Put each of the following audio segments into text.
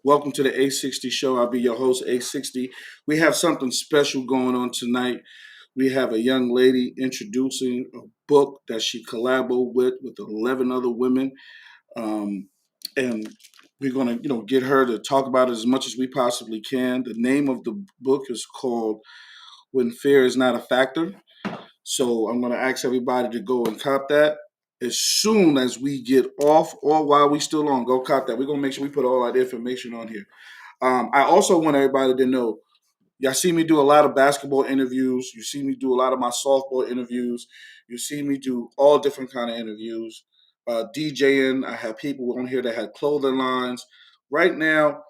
Welcome to the 860 show. I'll be your host, 860. We have something special going on tonight. We have a young lady introducing a book that she collaborated with 11 other women. Um, and we're going to, get her to talk about it as much as we possibly can. The name of the book is called When Fear is Not a Factor. So I'm going to ask everybody to go and cop that as soon as we get off or while we still on. Go cop that. We're going to make sure we put all that information on here. I also want everybody to know, y'all see me do a lot of basketball interviews. You see me do a lot of my softball interviews. You see me do all different kind of interviews. DJing, I have people on here that have clothing lines. Right now,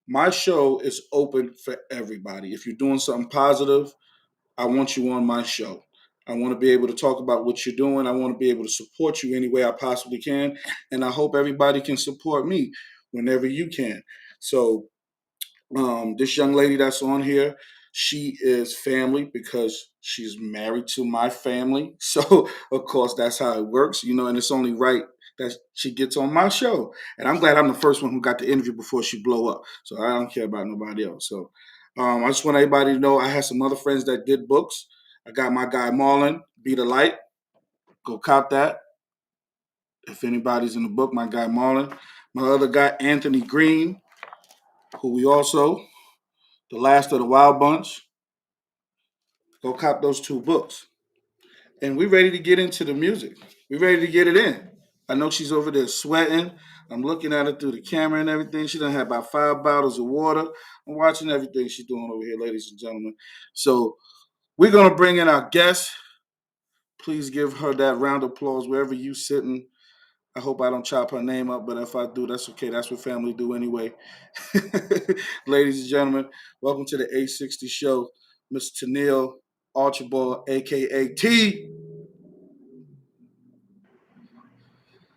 my show is open for everybody. If you're doing something positive, I want you on my show. I want to be able to talk about what you're doing. I want to be able to support you any way I possibly can. And I hope everybody can support me whenever you can. So this young lady that's on here, she is family because she's married to my family. So, of course, that's how it works, and it's only right that she gets on my show. And I'm glad I'm the first one who got the interview before she blow up. So I don't care about nobody else. So I just want everybody to know I had some other friends that did books. I got my guy Marlon, Be the Light. Go cop that. If anybody's in the book, my guy Marlon. My other guy, Anthony Green, who we also The Last of the Wild Bunch. Go cop those two books. And we're ready to get into the music. We're ready to get it in. I know she's over there sweating. I'm looking at her through the camera and everything. She done had about 5 bottles of water. I'm watching everything she's doing over here, ladies and gentlemen. So we're going to bring in our guest. Please give her that round of applause wherever you sitting. I hope I don't chop her name up, but if I do, that's okay. That's what family do anyway. Ladies and gentlemen, welcome to the 860 show. Miss Tennille Archbold, a.k.a. T.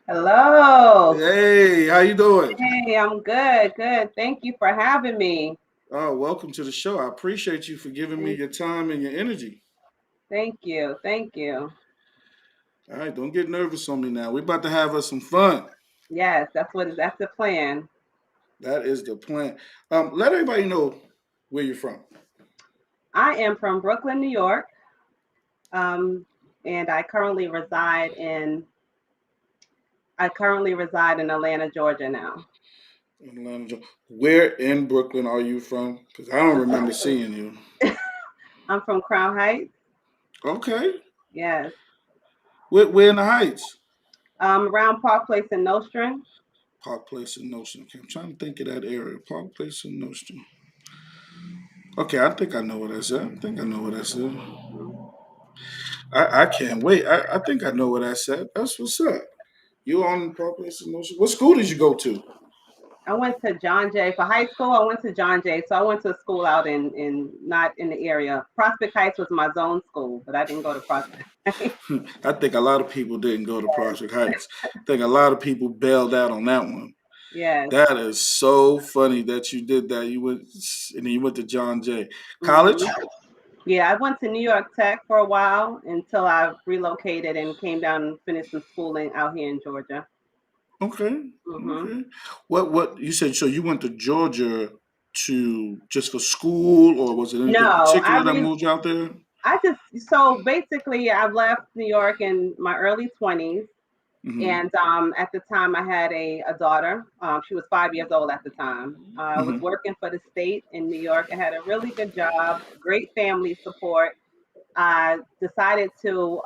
Hello. Hey, how you doing? Hey, I'm good. Good. Thank you for having me. Oh, welcome to the show. I appreciate you for giving me Thank, your time and your energy. thank you. Thank you. All right, don't get nervous on me now. We're about to have us some fun. Yes, that's the plan. That is the plan. Let everybody know where you're from. I am from Brooklyn, New York, and I currently reside in Atlanta, Georgia now. Atlanta. Where in Brooklyn are you from? Because I don't remember seeing you. I'm from Crown Heights. Okay. Yes. Where in the Heights? Around Park Place in Nostrand. Park Place in Nostrand. Okay, I'm trying to think of that area. Park Place in Nostrand. Okay, I think I know what that's at. I think I know what that's at. Mhm. I can't wait. I think I know what that's at. That's what's up. You on Park Place in Nostrand? What school did you go to? I went to John Jay for high school. I went to John Jay, so I went to a school out in not in the area. Prospect Heights was my zone school, but I didn't go to Prospect Heights. I think a lot of people didn't go to Prospect Heights. I think a lot of people bailed out on that one. Yes. That is so funny that you did that. You went and then you went to John Jay College. hmm Yeah, I went to New York Tech for a while until I relocated and came down and finished some schooling out here in Georgia. Okay, hmm okay. What you said? So you went to Georgia to just for school, or was it anything No, particular that moved you out there? I just so basically I left New York in my early 20s. Hmm. And at the time, I had a daughter. She was 5 years old at the time. I was Hmm. working for the state in New York. I had a really good job, great family support. I decided to,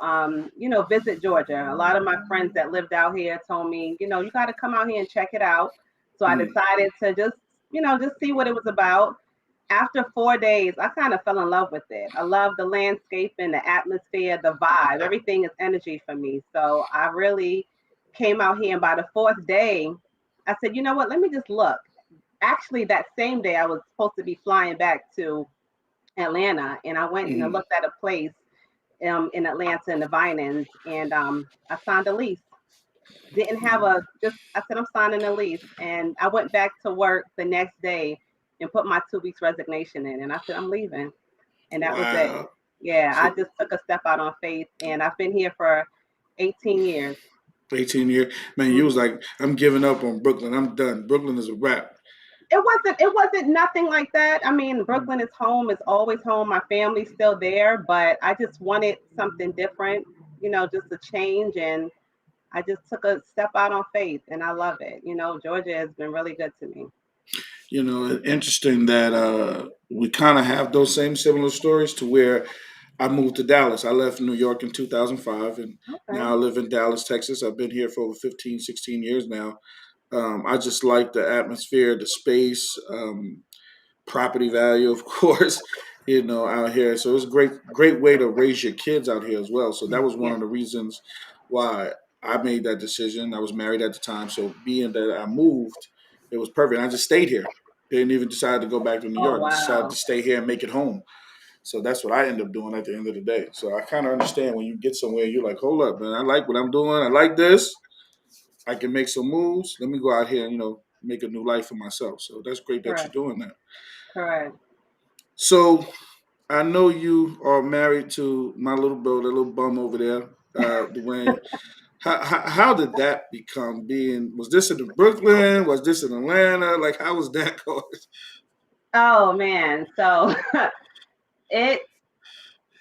visit Georgia. A lot of my friends that lived out here told me, you got to come out here and check it out. So I Hmm. decided to just see what it was about. After 4 days, I kind of fell in love with it. I love the landscape and the atmosphere, the vibe. Everything is energy for me. So I really came out here, and by the fourth day, I said, you know what? Let me just look. Actually, that same day, I was supposed to be flying back to Atlanta, and I went and I Hmm. looked at a place in Atlanta in the Vinings, and I signed a lease. Didn't have a just. I said I'm signing a lease, and I went back to work the next day and put my 2 weeks resignation in, and I said I'm leaving, and that was it. Wow. Yeah, I So just took a step out on faith, and I've been here for 18 years. 18 years, man. You was hmm like, I'm giving up on Brooklyn. I'm done. Brooklyn is a wrap. It wasn't nothing like that. I mean, Mm. Brooklyn is home, it's always home. My family's still there, but I just wanted something different, just a change. And I just took a step out on faith, and I love it. Georgia has been really good to me. Interesting that we kind of have those same similar stories to where I moved to Dallas. I left New York in 2005, and Okay. now I live in Dallas, Texas. I've been here for over 15, 16 years now. I just like the atmosphere, the space, property value, of course, out here. So it's a great way to raise your kids out here as well. So that was one Yeah. of the reasons why I made that decision. I was married at the time. So being that I moved, it was perfect. I just stayed here. Didn't even decide to go back to New Oh, York. Decided wow. to stay here and make it home. So that's what I end up doing at the end of the day. So I kind of understand when you get somewhere, you're like, hold up, man, I like what I'm doing. I like this. I can make some moves. Let me go out here and, make a new life for myself. So that's great that you're Correct. doing that. Correct. So I know you are married to my little bro, the little bum over there, Dwayne. How did that become being? Was this in Brooklyn? Was this in Atlanta? Like, how was that going? Oh, man. So it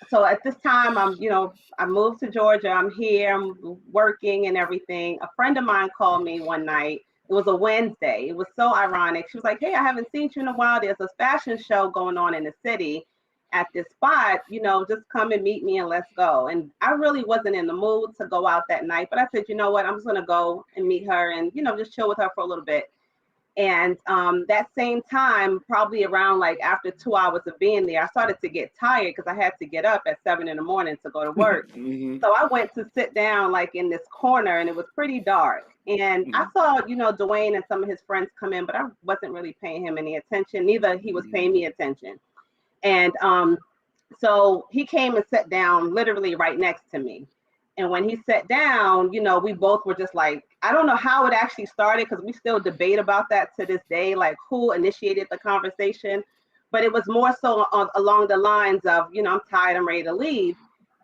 so at this time, I moved to Georgia. I'm here, I'm working and everything. A friend of mine called me one night. It was a Wednesday. It was so ironic. She was like, "Hey, I haven't seen you in a while. There's a fashion show going on in the city at this spot. Just come and meet me and let's go." And I really wasn't in the mood to go out that night, but I said, "You know what? I'm just gonna go and meet her and just chill with her for a little bit." And that same time, probably around like after 2 hours of being there, I started to get tired because I had to get up at 7 in the morning to go to work. Hmm. So I went to sit down like in this corner and it was pretty dark. And I saw, Dwayne and some of his friends come in, but I wasn't really paying him any attention. Neither he was paying me attention. And so he came and sat down literally right next to me. And when he sat down, we both were just like, I don't know how it actually started because we still debate about that to this day, like who initiated the conversation. But it was more so along the lines of, I'm tired, I'm ready to leave.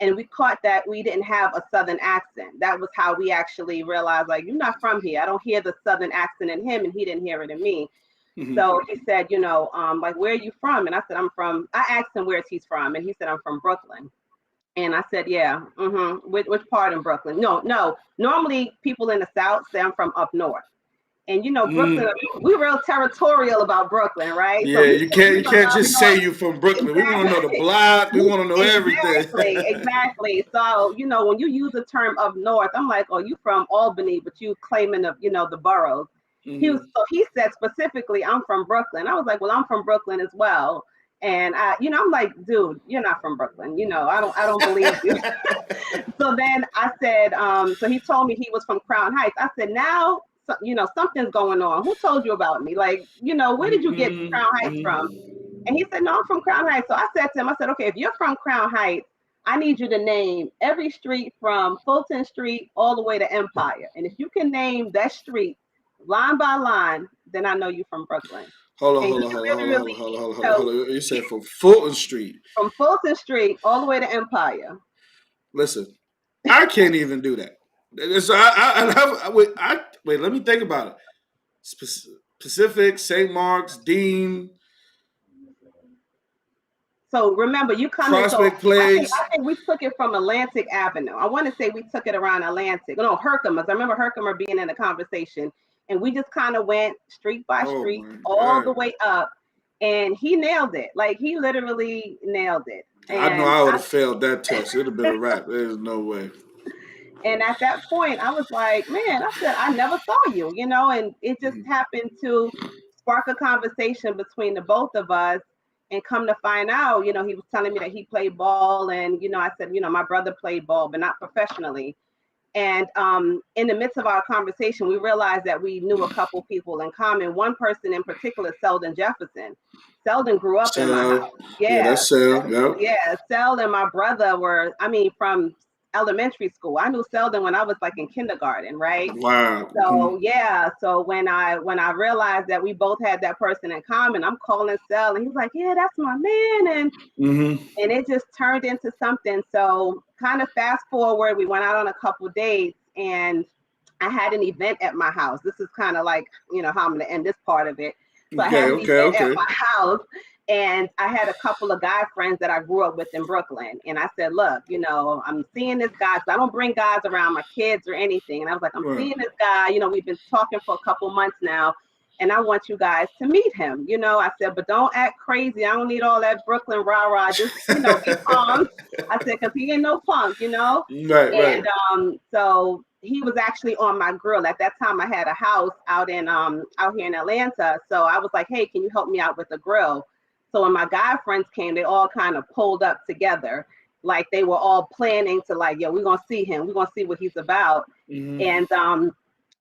And we caught that we didn't have a Southern accent. That was how we actually realized, like, you're not from here. I don't hear the Southern accent in him, and he didn't hear it in me. Hmm. So he said, like, where are you from? And I said, I asked him where he's from. And he said, I'm from Brooklyn. And I said, yeah, which part in Brooklyn? No, no. Normally people in the South say I'm from up north. And Brooklyn, Mm. we're real territorial about Brooklyn, right? So Yeah, he you said, can't you can't up just north. say you from Brooklyn. We want to know the Exactly. block. We want to know everything. Exactly, exactly. So, when you use the term up north, I'm like, oh, you from Albany, but you claiming the boroughs. Hmm. So he said specifically, I'm from Brooklyn. I was like, well, I'm from Brooklyn as well. And I'm like, dude, you're not from Brooklyn. I don't believe you. So then I said, so he told me he was from Crown Heights. I said, now, something's going on. Who told you about me? Like, where did you get Hmm. Crown Heights from? And he said, no, I'm from Crown Heights. So I said to him, I said, okay, if you're from Crown Heights, I need you to name every street from Fulton Street all the way to Empire. And if you can name that street line by line, then I know you from Brooklyn. Hold on, And hold he on, hold on, hold on, hold on, literally hold on, hold on, hold on, chose hold on. You said from Fulton Street. from Fulton Street all the way to Empire. Listen, I can't even do that. So wait. Let me think about it. Pacific, St. Mark's, Dean, So remember, you come in. So Prospect I think Place. I think we took it from Atlantic Avenue. I want to say we took it around Atlantic. No, Herkimer. I remember Herkimer being in the conversation, and we just kind of went street by Oh street my all the God! way up, and he nailed it. Like he literally nailed it. I know And I would have failed that test. It'd have been a wrap. There's no way. at that point, I was like, man, I said I never saw you, and it just Mhm. happened to spark a conversation between the both of us. And come to find out, he was telling me that he played ball, and I said, my brother played ball, but not professionally. And in the midst of our conversation, we realized that we knew a couple people in common. One person in particular, Selden Jefferson. Selden grew up in my So house. yeah, Yeah, that's Sal. Yep. yeah. Sel and my brother were, I mean, from elementary school. I knew Selden when I was like in kindergarten, right? Wow. So yeah, so when I realized that we both had that person in common, I'm calling Sel, and he's like, "Yeah, that's my man," Mm-hmm. and it just turned into something. So kind of fast forward, we went out on a couple dates, and I had an event at my house. This is kind of like how I'm going to end this part of it. So I Okay, had an okay, event at okay. my house, and I had a couple of guy friends that I grew up with in Brooklyn. And I said, look, I'm seeing this guy. So I don't bring guys around my kids or anything. And I was like, I'm Right. seeing this guy. We've been talking for a couple months now, and I want you guys to meet him. I said, but don't act crazy. I don't need all that Brooklyn rah rah. Just, be calm. I said, because he ain't no punk. Right, right. And so he was actually on my grill. At that time, I had a house out here in Atlanta. So I was like, hey, can you help me out with the grill? So when my guy friends came, they all kind of pulled up together. Like they were all planning to like, yo, we're gonna see him. We're gonna see what he's about. Hmm. And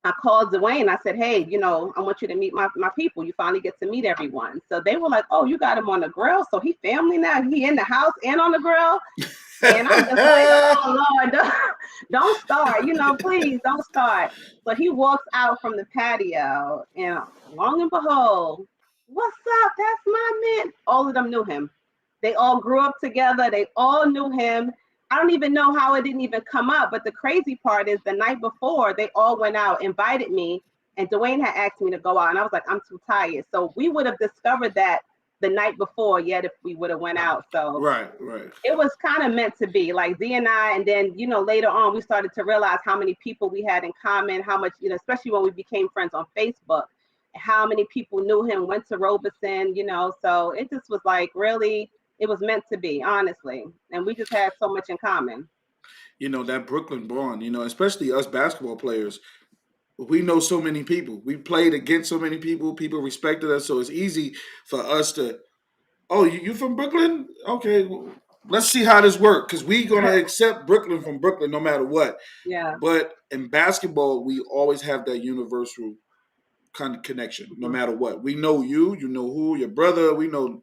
I called Dwayne. I said, hey, I want you to meet my people. You finally get to meet everyone. So they were like, oh, you got him on the grill. So he family now. He in the house and on the grill. And I'm just like, oh Lord, don't start, please don't start. So he walks out from the patio, and long and behold, what's up? That's my man. All of them knew him. They all grew up together. They all knew him. I don't even know how it didn't even come up. But the crazy part is the night before, they all went out, invited me, and Dwayne had asked me to go out. And I was like, I'm too tired. So we would have discovered that the night before, yet if we would have went out. So Right, right. it was kind of meant to be like Z and I. And then, later on, we started to realize how many people we had in common, how much, especially when we became friends on Facebook, how many people knew him, went to Robeson, so it just was like really, it was meant to be, honestly. And we just had so much in common. That Brooklyn bond, especially us basketball players, we know so many people. We played against so many people. People respected us. So it's easy for us to, oh, you from Brooklyn? Okay, well, let's see how this works. Because we going to accept Brooklyn from Brooklyn no matter what. Yeah. But in basketball, we always have that universal kind of connection no matter what. We know you know who, your brother, we know,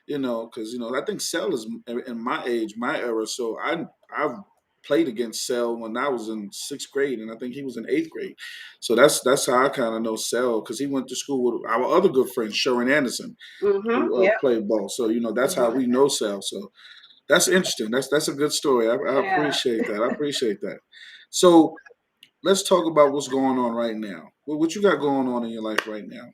because I think Cell is in my age, my era. So I've played against Cell when I was in sixth grade, and I think he was in eighth grade. So that's how I kind of know Cell because he went to school with our other good friend Sharon Anderson, Mm-hmm. who Yep. played ball. So that's how Mm-hmm. we know Cell. So that's interesting. That's a good story. I Yeah. appreciate that. I appreciate that. So let's talk about what's going on right now. What you got going on in your life right now?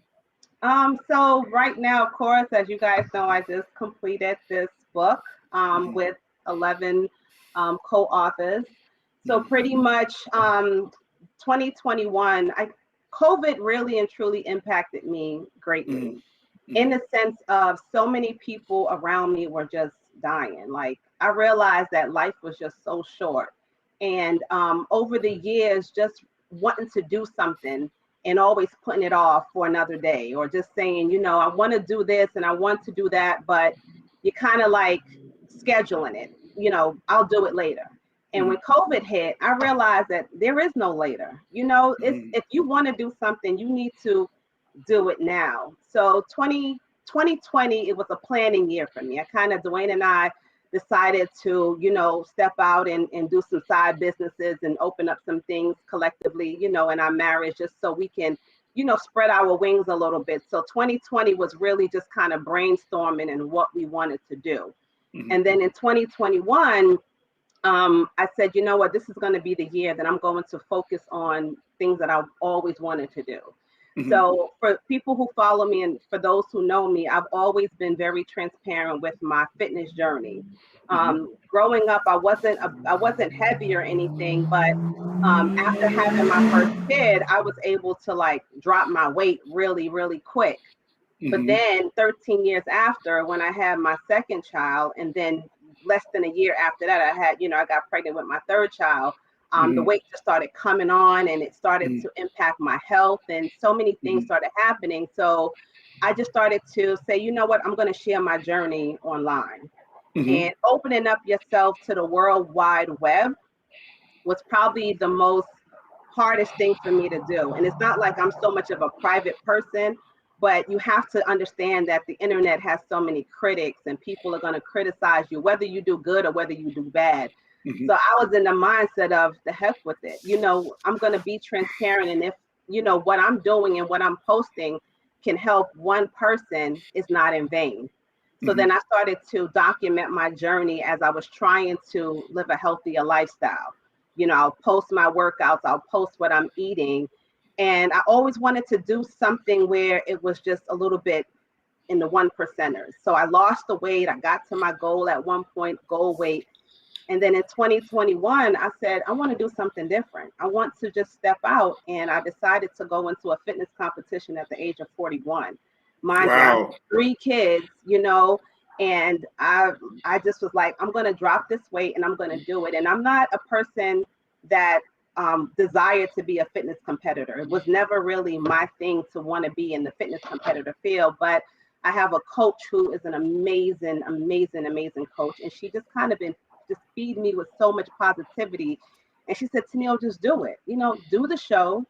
So right now, of course, as you guys know, I just completed this book Hmm. with 11 co-authors. So Hmm. pretty much 2021, COVID really and truly impacted me greatly Hmm. in Hmm. the sense of so many people around me were just dying. Like I realized that life was just so short. And over the years, just wanting to do something and always putting it off for another day, or just saying, I want to do this and I want to do that, but you kind of like scheduling it, I'll do it later. And when Hmm. COVID hit, I realized that there is no later. It's Hmm. if you want to do something, you need to do it now. So 2020, it was a planning year for me. Dwayne and I decided to, step out and do some side businesses and open up some things collectively, in our marriage, just so we can, spread our wings a little bit. So 2020 was really just kind of brainstorming and what we wanted to do. Hmm. And then in 2021, I said, you know what, this is going to be the year that I'm going to focus on things that I've always wanted to do. Hmm. So for people who follow me and for those who know me, I've always been very transparent with my fitness journey. Hmm. Growing up, I wasn't heavy or anything, but after having my first kid, I was able to like drop my weight really, really quick. But Hmm. then 13 years after, when I had my second child, and then less than a year after that, I got pregnant with my third child. The Hmm. weight just started coming on and it started to impact my health, and so many things Hmm. started happening. So I just started to say, you know what, I'm going to share my journey online. Hmm. And opening up yourself to the world wide web was probably the most hardest thing for me to do. And it's not like I'm so much of a private person, but you have to understand that the internet has so many critics and people are going to criticize you, whether you do good or whether you do bad. Hmm. So I was in the mindset of the heck with it. I'm going to be transparent. And if, what I'm doing and what I'm posting can help one person, is not in vain. So Hmm. then I started to document my journey as I was trying to live a healthier lifestyle. I'll post my workouts, I'll post what I'm eating. And I always wanted to do something where it was just a little bit in the one percenters. So I lost the weight. I got to my goal at one point, goal weight. And then in 2021, I said, I want to do something different. I want to just step out. And I decided to go into a fitness competition at the age of 41. Mind you, I have Wow. 3 kids, and I just was like, I'm going to drop this weight and I'm going to do it. And I'm not a person that desired to be a fitness competitor. It was never really my thing to want to be in the fitness competitor field. But I have a coach who is an amazing, amazing, amazing coach. And she just kind of been just feed me with so much positivity. And she said, Tennille, just do it. Do the show,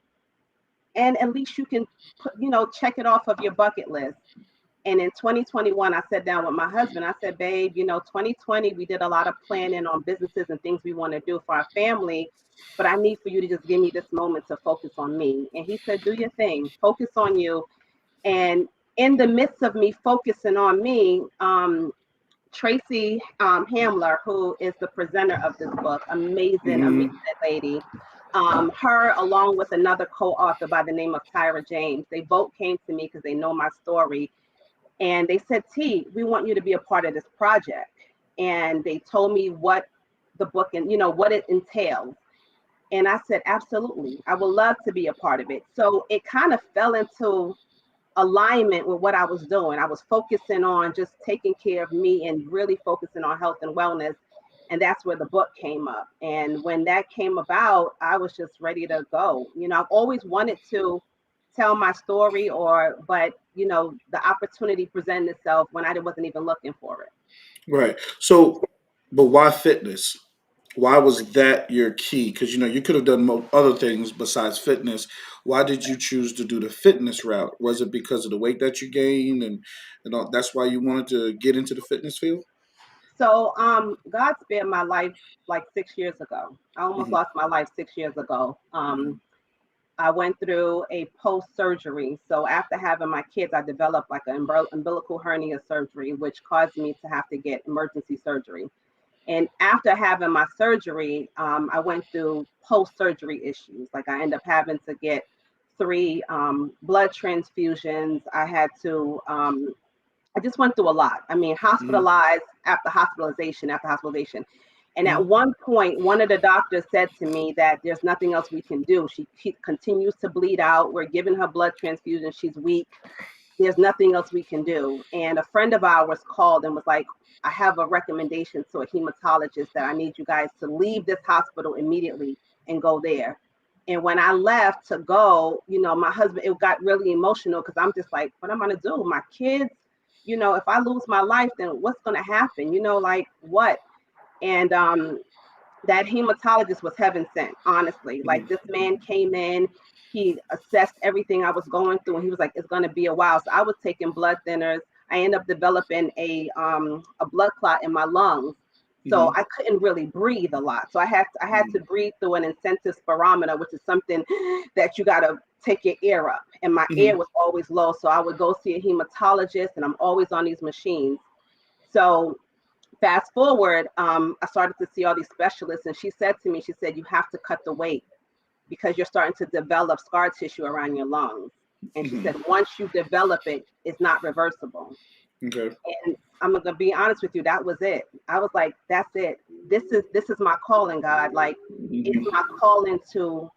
and at least you can put, check it off of your bucket list. And in 2021, I sat down with my husband. I said, babe, 2020, we did a lot of planning on businesses and things we want to do for our family. But I need for you to just give me this moment to focus on me. And he said, do your thing, focus on you. And in the midst of me focusing on me, Tracy Hamler, who is the presenter of this book, amazing, amazing Hmm. lady. Her, along with another co-author by the name of Tyra James, they both came to me because they know my story. And they said, T, we want you to be a part of this project. And they told me what the book and, what it entails. And I said, absolutely, I would love to be a part of it. So it kind of fell into alignment with what I was doing. I was focusing on just taking care of me and really focusing on health and wellness. And that's where the book came up. And when that came about, I was just ready to go. I've always wanted to tell my story, but the opportunity presented itself when I wasn't even looking for it. Right. So, but why fitness? Why was that your key? Because you could have done other things besides fitness. Why did you choose to do the fitness route? Was it because of the weight that you gained, and that's why you wanted to get into the fitness field? So God spared my life like 6 years ago. I almost Hmm. lost my life 6 years ago. I went through a post surgery. So after having my kids, I developed like an umbilical hernia surgery, which caused me to have to get emergency surgery. And after having my surgery, I went through post surgery issues. Like I ended up having to get 3 blood transfusions. I just went through a lot. I mean, Hmm. hospitalized after hospitalization. And at Hmm. one point, one of the doctors said to me that there's nothing else we can do. She continues to bleed out. We're giving her blood transfusion. She's weak. There's nothing else we can do. And a friend of ours called and was like, I have a recommendation to a hematologist that I need you guys to leave this hospital immediately and go there. And when I left to go, my husband, it got really emotional because I'm just like, what am I going to do? My kids, if I lose my life, then what's going to happen? Like what? And that hematologist was heaven sent, honestly. Like this man came in, he assessed everything I was going through, and he was like, it's gonna be a while. So I was taking blood thinners. I ended up developing a blood clot in my lungs. So Hmm. I couldn't really breathe a lot. So I had to breathe through an intensive spirometer, which is something that you gotta take your air up. And my Hmm. air was always low. So I would go see a hematologist and I'm always on these machines. So fast forward, I started to see all these specialists, and she said to me, she said, you have to cut the weight because you're starting to develop scar tissue around your lungs. And she Hmm. said, once you develop it, it's not reversible. Okay. And I'm gonna be honest with you, that was it. I was like, that's it. This is my calling, God. Like, it's Hmm. my calling to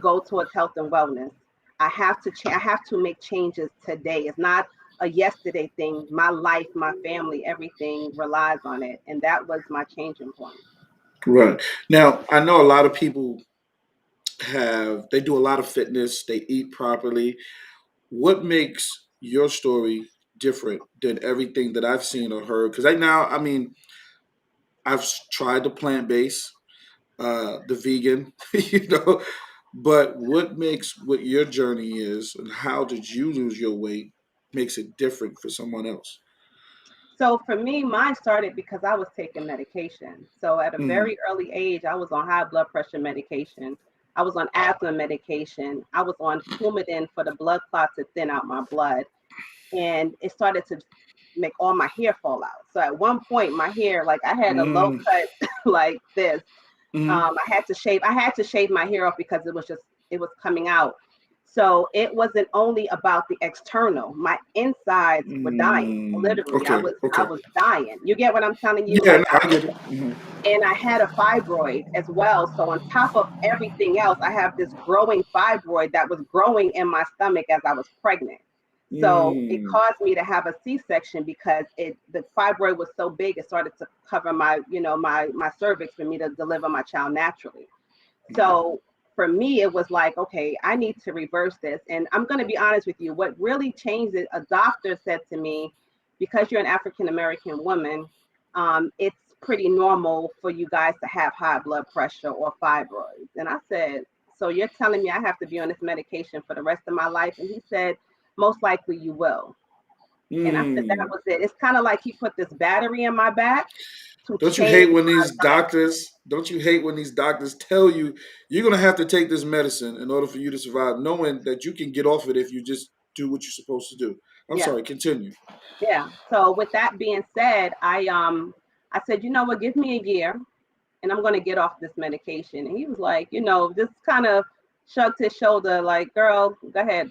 go towards health and wellness. I have to make changes today. It's not a yesterday thing. My life, my family, everything relies on it. And that was my changing point. Right. Now, I know a lot of people they do a lot of fitness, they eat properly. What makes your story different than everything that I've seen or heard? Because right now, I mean, tried the plant based, the vegan, but what makes what your journey is and how did you lose your weight makes it different for someone else? So for me, mine started because I was taking medication. So at a Mm-hmm. very early age, I was on high blood pressure medication. I was on asthma medication. I was on Coumadin for the blood clot to thin out my blood. And it started to make all my hair fall out. So at one point, my hair, like I had a low Mm-hmm. cut like this. Mm-hmm. I had to shave my hair off because it was coming out. So it wasn't only about the external. My insides were dying. Literally, I Okay. was I Okay. was dying. You get what I'm telling you? Yeah. Like No, I I was, get it. and I had a fibroid as well. So on top of everything else, I have this growing fibroid that was growing in my stomach as I was pregnant. So it Mm. caused me to have a C-section because the fibroid was so big it started to cover my, my cervix for me to deliver my child naturally. So for me, it was like, okay, I need to reverse this. And I'm going to be honest with you. What really changed it, a doctor said to me, because you're an African American woman, it's pretty normal for you guys to have high blood pressure or fibroids. And I said, so you're telling me I have to be on this medication for the rest of my life? And he said, most likely you will. And I said, that Mm. was it. It's kind of like he put this battery in my back to Don't you change hate when these my life. doctors? Don't you hate when these doctors tell you you're gonna have to take this medicine in order for you to survive, knowing that you can get off it if you just do what you're supposed to do? I'm Yeah. sorry. Continue. Yeah. So with that being said, I said, you know what, give me a year and I'm gonna get off this medication. And he was like, just kind of shrugged his shoulder, like, girl, go ahead,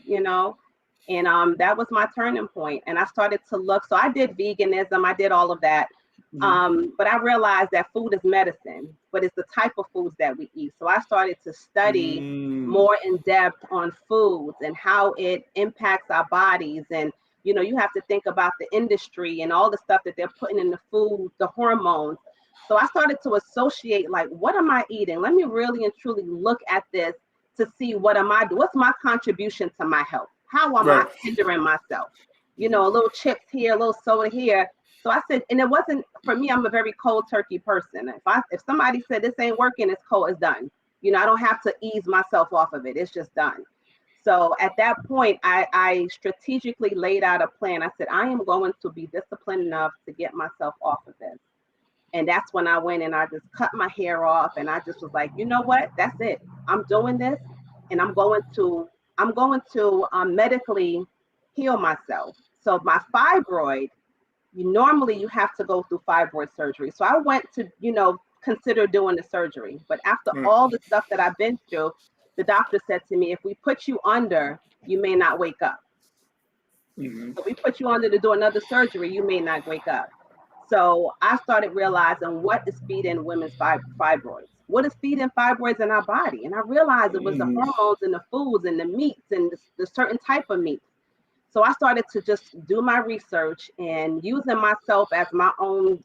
And that was my turning point. And I started to look. So I did veganism, I did all of that. Hmm. But I realized that food is medicine, but it's the type of foods that we eat. So I started to study Mm. more in depth on foods and how it impacts our bodies. And, you have to think about the industry and all the stuff that they're putting in the food, the hormones. So I started to associate, like, what am I eating? Let me really and truly look at this to see what am I doing? What's my contribution to my health? How am I Right. hindering myself? Hmm. A little chips here, a little soda here. So I said, and it wasn't for me. I'm a very cold turkey person. If somebody said this ain't working, it's cold, it's done. I don't have to ease myself off of it. It's just done. So at that point, I strategically laid out a plan. I said, I am going to be disciplined enough to get myself off of this. And that's when I went and I just cut my hair off and I just was like, you know what? That's it. I'm doing this and I'm going to medically heal myself. So my fibroid, normally you have to go through fibroid surgery. So I went to, consider doing the surgery. But after Right. all the stuff that I've been through, the doctor said to me, if we put you under, you may not wake up. Hmm. So we put you under to do another surgery, you may not wake up. So I started realizing what is feeding women's fibroids. What is feeding fibroids in our body? And I realized it was the Hmm. hormones and the foods and the meats and the certain type of meats. So I started to just do my research and using myself as my own,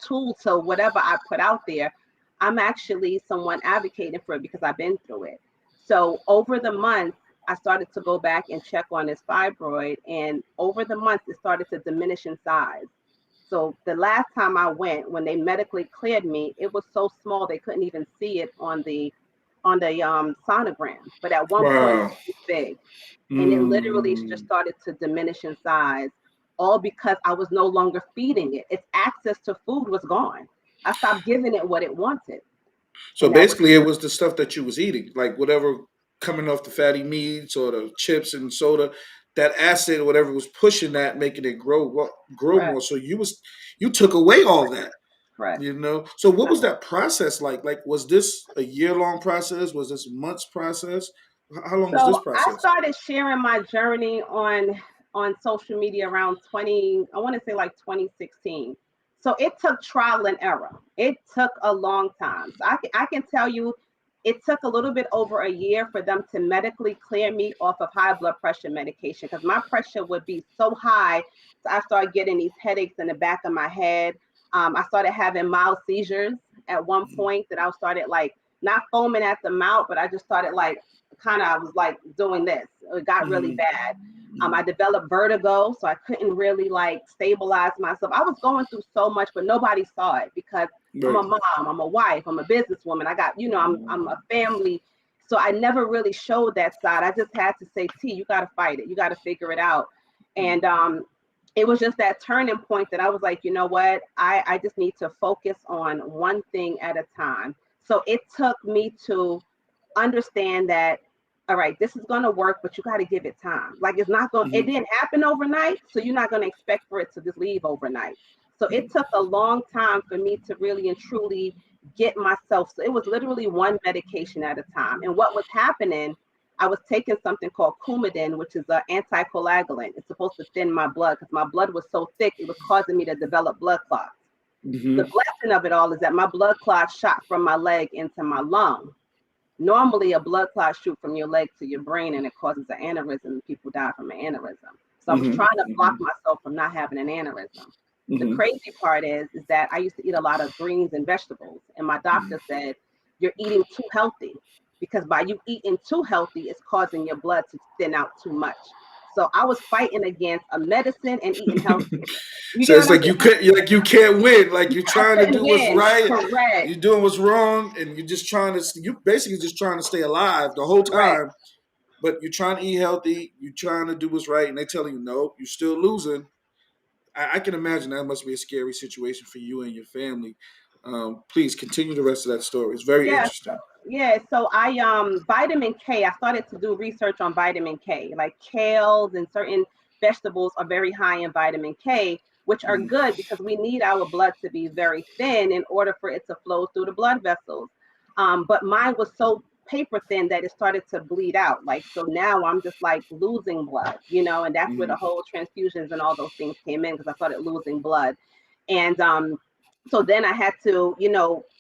tool to whatever I put out there. I'm actually someone advocating for it because I've been through it. So over the months, I started to go back and check on this fibroid, and over the months, it started to diminish in size. So the last time I went, when they medically cleared me, it was so small they couldn't even see it on the sonogram. But at one point, Wow. it was big, and it literally just Mm. started to diminish in size, all because I was no longer feeding it. Its access to food was gone. I stopped giving it what it wanted, So and that was basically, it was the stuff that you was eating, like whatever coming off the fatty meats or the chips and soda, that acid or whatever was pushing that, making it grow correct. more. So you took away all that, Correct. you know. So what was So, that process like? Like, was this a year long process? Was this a months process? How long was so this I process? started sharing my journey on social media around 20. I want to say like 2016. So it took trial and error. It took a long time. So I can tell you, it took a little bit over a year for them to medically clear me off of high blood pressure medication because my pressure would be so high. So I started getting these headaches in the back of my head. I started having mild seizures at one point that I started like not foaming at the mouth, but I just started like kind of I was like doing this. It got really Mm-hmm. bad. I developed vertigo, so I couldn't really like stabilize myself. I was going through so much, but nobody saw it because I'm Right. a mom, I'm a wife, I'm a businesswoman. I got, I'm a family. So I never really showed that side. I just had to say, T, you got to fight it. You got to figure it out. And it was just that turning point that I was like, you know what? I just need to focus on one thing at a time. So it took me to understand that, all right, this is going to work, but you got to give it time. Like it Mm-hmm. didn't happen overnight, so you're not going to expect for it to just leave overnight. So it took a long time for me to really and truly get myself. So it was literally one medication at a time. And what was happening, I was taking something called Coumadin, which is an anticoagulant. It's supposed to thin my blood because my blood was so thick, it was causing me to develop blood clots. The Mm-hmm. blessing of it all is that my blood clot shot from my leg into my lung. Normally, a blood clot shoot from your leg to your brain and it causes an aneurysm, and people die from an aneurysm. So I was Mm-hmm. trying to block Mm-hmm. myself from not having an aneurysm. The Mm-hmm. crazy part is that I used to eat a lot of greens and vegetables, and my doctor said you're eating too healthy because by you eating too healthy, it's causing your blood to thin out too much. So I was fighting against a medicine and eating healthy. You So get it's what I'm like you saying? could, like you can't win. Like you're I trying to couldn't do what's win. right, Correct. you're doing what's wrong, and you're just trying to. You basically just trying to stay alive the whole Correct. time. But you're trying to eat healthy. You're trying to do what's right, and they telling you no, you're still losing. I can imagine that must be a scary situation for you and your family. Please continue the rest of that story. It's very Yeah, so, interesting. yeah. So I vitamin K. I started to do research on vitamin K. Like kales and certain vegetables are very high in vitamin K, which are Mm. good because we need our blood to be very thin in order for it to flow through the blood vessels. But mine was so paper thin that it started to bleed out. Like so now I'm just like losing blood, and that's where the Mm. whole transfusions and all those things came in because I started losing blood. And so then I had to,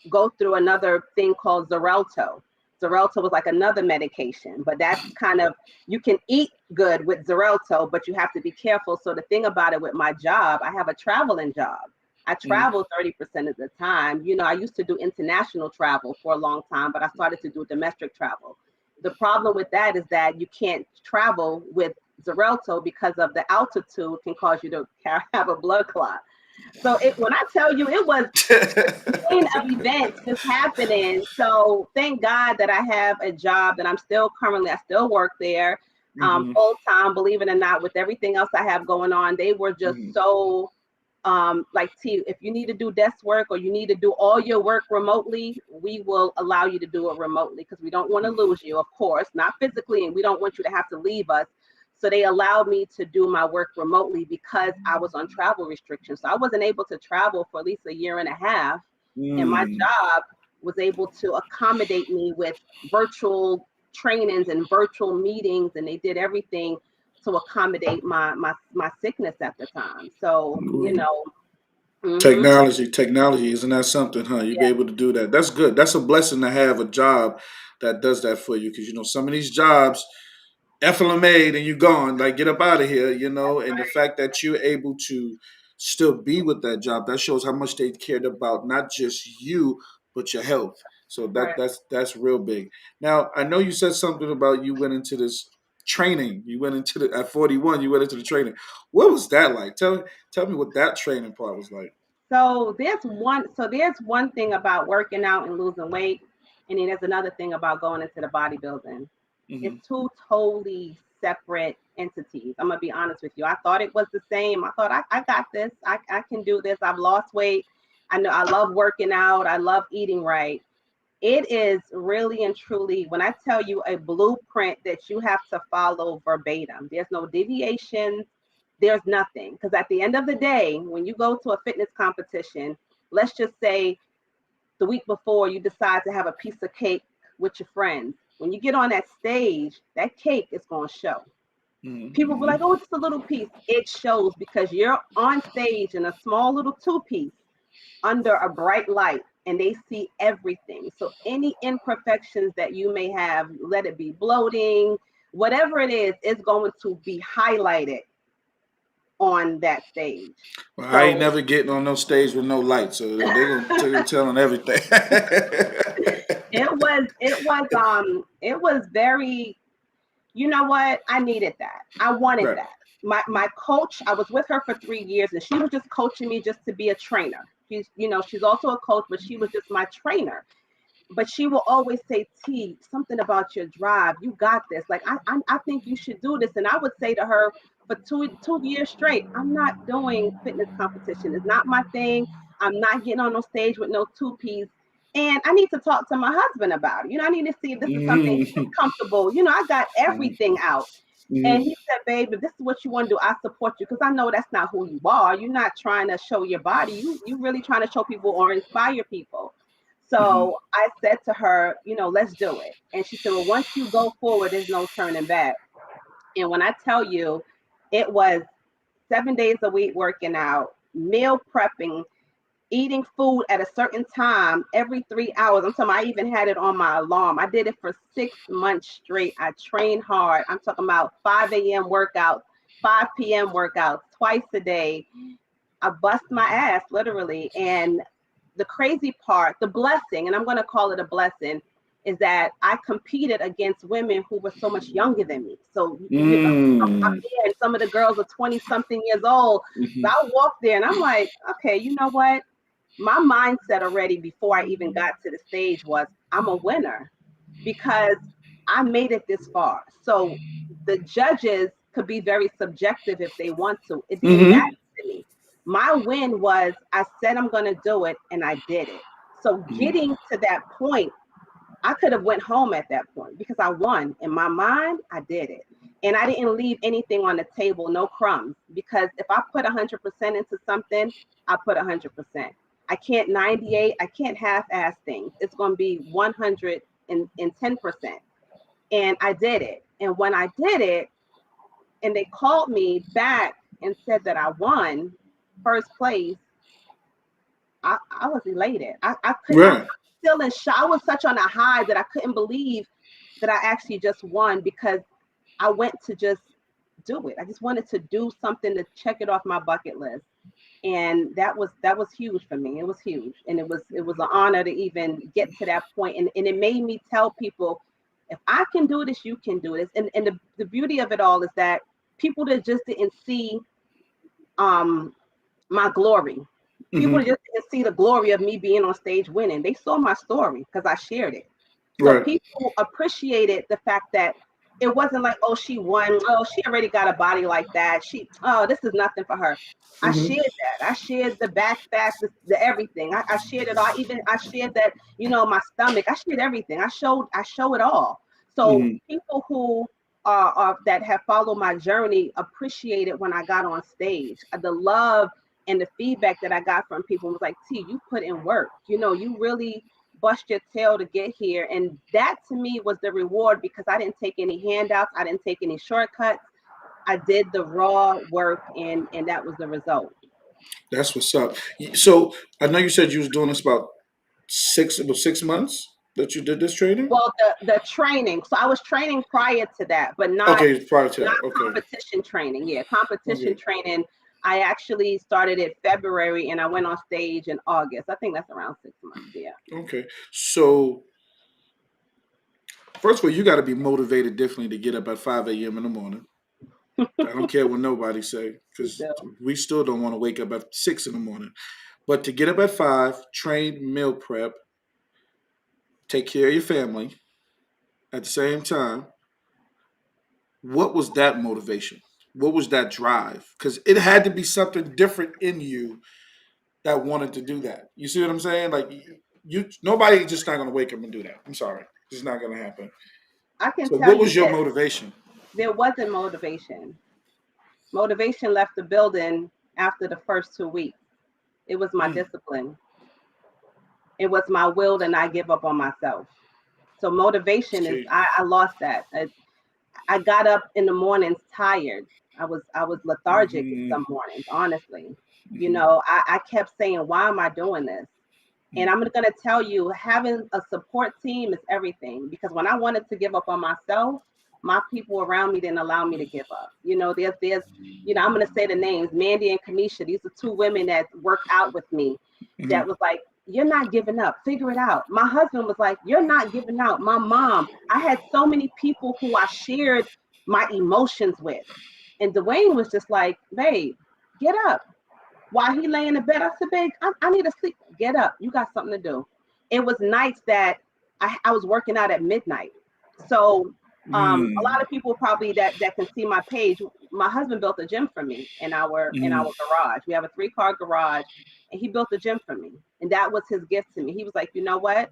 go through another thing called Xarelto. Xarelto was like another medication, but that's kind of you can eat good with Xarelto, but you have to be careful. So the thing about it with my job, I have a traveling job. I Mm. travel 30% of the time. I used to do international travel for a long time, but I started to do domestic travel. The problem with that is that you can't travel with Xarelto because of the altitude can cause you to have a blood clot. So when I tell you it was chain of events just happening. So thank God that I have a job that I still work there Hmm. full time, believe it or not, with everything else I have going on. They were just Hmm. so like T, if you need to do desk work or you need to do all your work remotely, we will allow you to do it remotely because we don't want to lose you, of course, not physically, and we don't want you to have to leave us. So they allowed me to do my work remotely because I was on travel restrictions. So I wasn't able to travel for at least a year and a half. And my Mm. job was able to accommodate me with virtual trainings and virtual meetings, and they did everything to accommodate my sickness at the time. So, hmm Technology, isn't that something, huh? You be yeah, able to do that. That's good. That's a blessing to have a job that does that for you, because some of these jobs, FLMA, then you're gone. Like, get up out of here, And the fact that you're able to still be with that job, that shows how much they cared about not just you, but your health. So right. that's real big. Now, I know you said something about you went into this training. You went into the at 41. You went into the training. What was that like? Tell me what that training part was like. So there's one thing about working out and losing weight, and then there's another thing about going into the bodybuilding. It's Hmm. two totally separate entities. I'm gonna be honest with you. I thought it was the same. I thought I got this. I can do this. I've lost weight. I know I love working out. I love eating right. It is really and truly, when I tell you a blueprint that you have to follow verbatim, there's no deviations, there's nothing. Because at the end of the day, when you go to a fitness competition, let's just say the week before you decide to have a piece of cake with your friends. When you get on that stage, that cake is going to show. People be like, Hmm. oh, it's just a little piece. It shows because you're on stage in a small little two piece under a bright light and they see everything. So any imperfections that you may have, let it be bloating, whatever it is going to be highlighted on that stage. Well, I ain't So never getting on no stage with no lights, so they gonna tell on everything. it was very, you know what? I needed that. I wanted Right. that. My coach, I was with her for 3 years and she was just coaching me just to be a trainer. She's also a coach, but she was just my trainer. But she will always say, T, something about your drive. You got this. Like, I think you should do this. And I would say to her for two years straight, I'm not doing fitness competition. It's not my thing. I'm not getting on no stage with no two piece. And I need to talk to my husband about it. I need to see if this is something he's Mhm. comfortable. I got everything out. And Mhm. he said, babe, if this is what you want to do, I support you because I know that's not who you are. You're not trying to show your body. You really trying to show people or inspire people. Mm-hmm. So I said to her, let's do it. And she said, well, once you go forward, there's no turning back. And when I tell you, it was 7 days a week working out, meal prepping, eating food at a certain time every 3 hours. I'm talking, I even had it on my alarm. I did it for 6 months straight. I trained hard. I'm talking about 5 a.m. workouts, 5 p.m. workouts, twice a day. I bust my ass literally. And the crazy part, the blessing, and I'm going to call it a blessing, is that I competed against women who were so much younger than me. So I'm Mm. there, and some of the girls are 20 something years old. So Mm-hmm. I walked there and I'm like, okay, you know what? My mindset already before I even got to the stage was I'm a winner because I made it this far. So the judges could be very subjective if they want to. It didn't matter Mm-hmm. to me. My win was I said I'm going to do it and I did it. So getting to that point, I could have went home at that point because I won. In my mind, I did it. And I didn't leave anything on the table, no crumbs. Because if I put 100% into something, I put 100%. I can't 98, I can't half-ass things. It's going to be 110%. And I did it. And when I did it, and they called me back and said that I won first place, I was elated. I'm Right. still in shock. I was such on a high that I couldn't believe that I actually just won because I went to just do it. I just wanted to do something to check it off my bucket list. And that was huge for me. It was huge. And it was an honor to even get to that point. And it made me tell people, if I can do this, you can do this. And the beauty of it all is that people that just didn't see um my glory. People Mm-hmm. just didn't see the glory of me being on stage winning. They saw my story because I shared it. So Right. people appreciated the fact that it wasn't like, oh, she won. Oh, she already got a body like that. This is nothing for her. I Mm-hmm. shared that. I shared the back fat, the everything. I shared it all. Even I shared that, my stomach. I shared everything. I show it all. So Mm-hmm. people who are that have followed my journey appreciated when I got on stage. The love and the feedback that I got from people was like, T, you put in work. You really bust your tail to get here. And that to me was the reward because I didn't take any handouts. I didn't take any shortcuts. I did the raw work and that was the result. That's what's up. So I know you said you was doing this about 6 months that you did this training. Well, the training. So I was training prior to that, but not Okay, prior to not that. Okay. competition training. Yeah, competition Okay. training. I actually started in February and I went on stage in August. I think that's around 6 months. Yeah. Okay. So first of all, you got to be motivated differently to get up at 5 a.m. in the morning. I don't care what nobody say You because do. we still don't want to wake up at 6 in the morning. But to get up at 5, train, meal prep, take care of your family at the same time. What was that motivation? What was that drive? Because it had to be something different in you that wanted to do that. You see what I'm saying? Like nobody just not gonna wake up and do that. I'm sorry, it's not gonna happen. I can So tell what you was your this. motivation? There wasn't motivation. Motivation left the building after the first 2 weeks. It was my Mm, discipline. It was my will to not give up on myself. So motivation is see. I lost that. I got up in the mornings tired. I was lethargic Mm-hmm, some mornings, honestly. mm-hmm, I kept saying, why am I doing this? And I'm going to tell you, having a support team is everything because when I wanted to give up on myself, my people around me didn't allow me to give up. I'm going to say the names, Mandy and Kanisha. These are two women that work out with me mm-hmm, that was like, you're not giving up. Figure it out. My husband was like, you're not giving out. My mom, I had so many people who I shared my emotions with. And Dwayne was just like, babe, get up. While he lay in the bed, I said, babe, I need to sleep. Get up. You got something to do. It was nights that I was working out at midnight. So a lot mm, of people probably that can see my page. My husband built a gym for me in our mm-hmm, garage. We have a 3-car garage, and he built a gym for me. And that was his gift to me. He was like, you know what?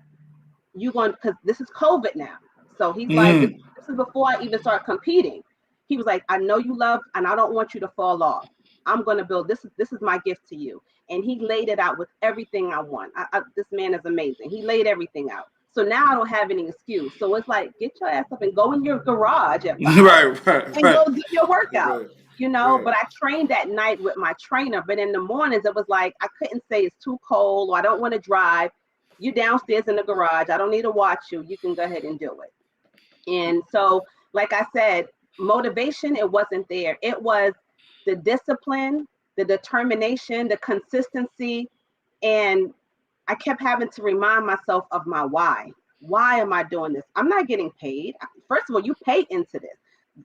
You going because this is COVID now. So he's like, this, mm, this is before I even start competing. He was like, I know you love, and I don't want you to fall off. I'm going to build this. This is my gift to you. And he laid it out with everything I want. This man is amazing. He laid everything out. So now I don't have any excuse. So it's like, get your ass up and go in your garage at 5 Right, right, and right, go do your workout. right, You know, right. but I trained that night with my trainer. But in the mornings, it was like I couldn't say it's too cold or I don't want to drive. You downstairs in the garage. I don't need to watch you. You can go ahead and do it. And so, like I said, motivation, it wasn't there. It was the discipline, the determination, the consistency. And I kept having to remind myself of my why. Why am I doing this? I'm not getting paid. First of all, you paid into this.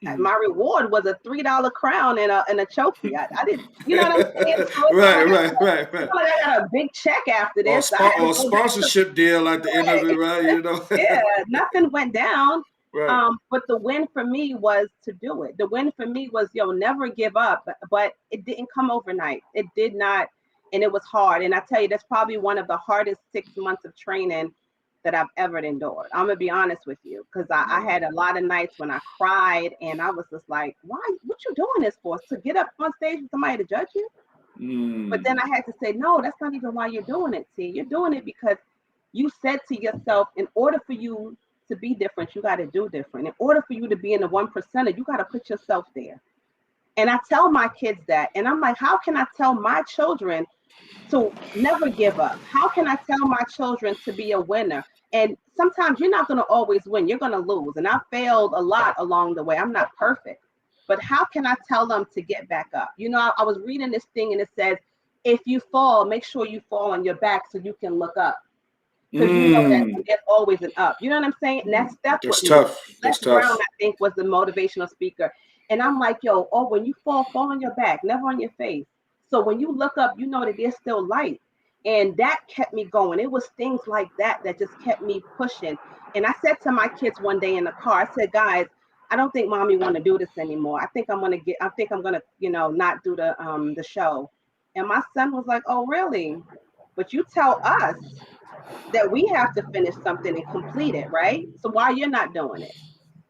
Mm. My reward was a $3 crown and a trophy. I didn't, you know what I'm saying? So it's not Right, like right, right, it's right. not like I got a big check after Or this. I had to or go back to sponsorship deal at the end of it, right? You know. yeah, nothing went down. Right. But the win for me was to do it. The win for me was, never give up. But it didn't come overnight. It did not, and it was hard. And I tell you, that's probably one of the hardest 6 months of training that I've ever endured. I'm gonna be honest with you, because I Right. had a lot of nights when I cried, and I was just like, "Why? What you doing this for? To get up on stage with somebody to judge you?" But Mm. then I had to say, "No, that's not even why you're doing it. See, you're doing it because you said to yourself, in order for you to be different, you got to do different. In order for you to be in the 1%, you got to put yourself there." And I tell my kids that, and I'm like, how can I tell my children to never give up? How can I tell my children to be a winner? And sometimes you're not going to always win, you're going to lose. And I failed a lot along the way. I'm not perfect. But how can I tell them to get back up? I was reading this thing and it says, if you fall, make sure you fall on your back so you can look up. Because you know that Mm. there's always an up. You know what I'm saying? And that's what That's we need. tough. Les That's Brown, tough. I think, was the motivational speaker. And I'm like, yo, when you fall on your back, never on your face. So when you look up, you know that there's still light. And that kept me going. It was things like that that just kept me pushing. And I said to my kids one day in the car, I said, guys, I don't think mommy want to do this anymore. I think I'm gonna, not do the show. And my son was like, oh, really? But you tell us that we have to finish something and complete it, right? So why you're not doing it?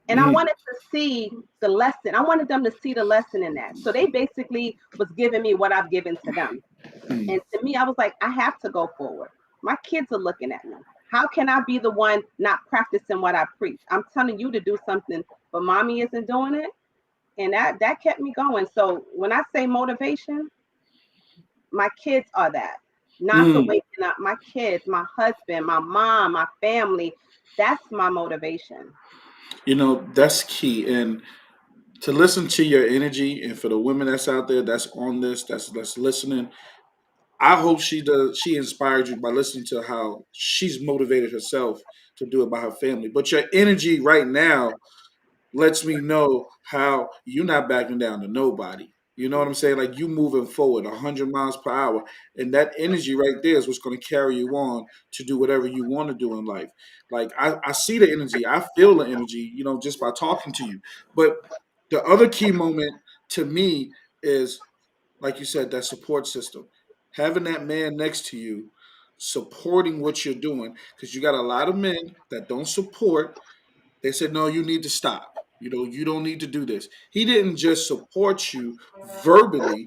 And I Mm. wanted to see the lesson. I wanted them to see the lesson in that. So they basically was giving me what I've given to them. Mm. And to me, I was like, I have to go forward. My kids are looking at me. How can I be the one not practicing what I preach? I'm telling you to do something, but mommy isn't doing it. And that kept me going. So when I say motivation, my kids are that. Not the Mm. waking up. My kids, my husband, my mom, my family. That's my motivation. That's key. And to listen to your energy, and for the women that's out there that's on this, that's listening, I hope she inspired you by listening to how she's motivated herself to do it by her family. But your energy right now lets me know how you're not backing down to nobody. You know what I'm saying? Like you moving forward 100 miles per hour. And that energy right there is what's going to carry you on to do whatever you want to do in life. Like I see the energy, I feel the energy, just by talking to you. But the other key moment to me is, like you said, that support system. Having that man next to you, supporting what you're doing, because you got a lot of men that don't support. They said, no, you need to stop. You don't need to do this. He didn't just support you verbally,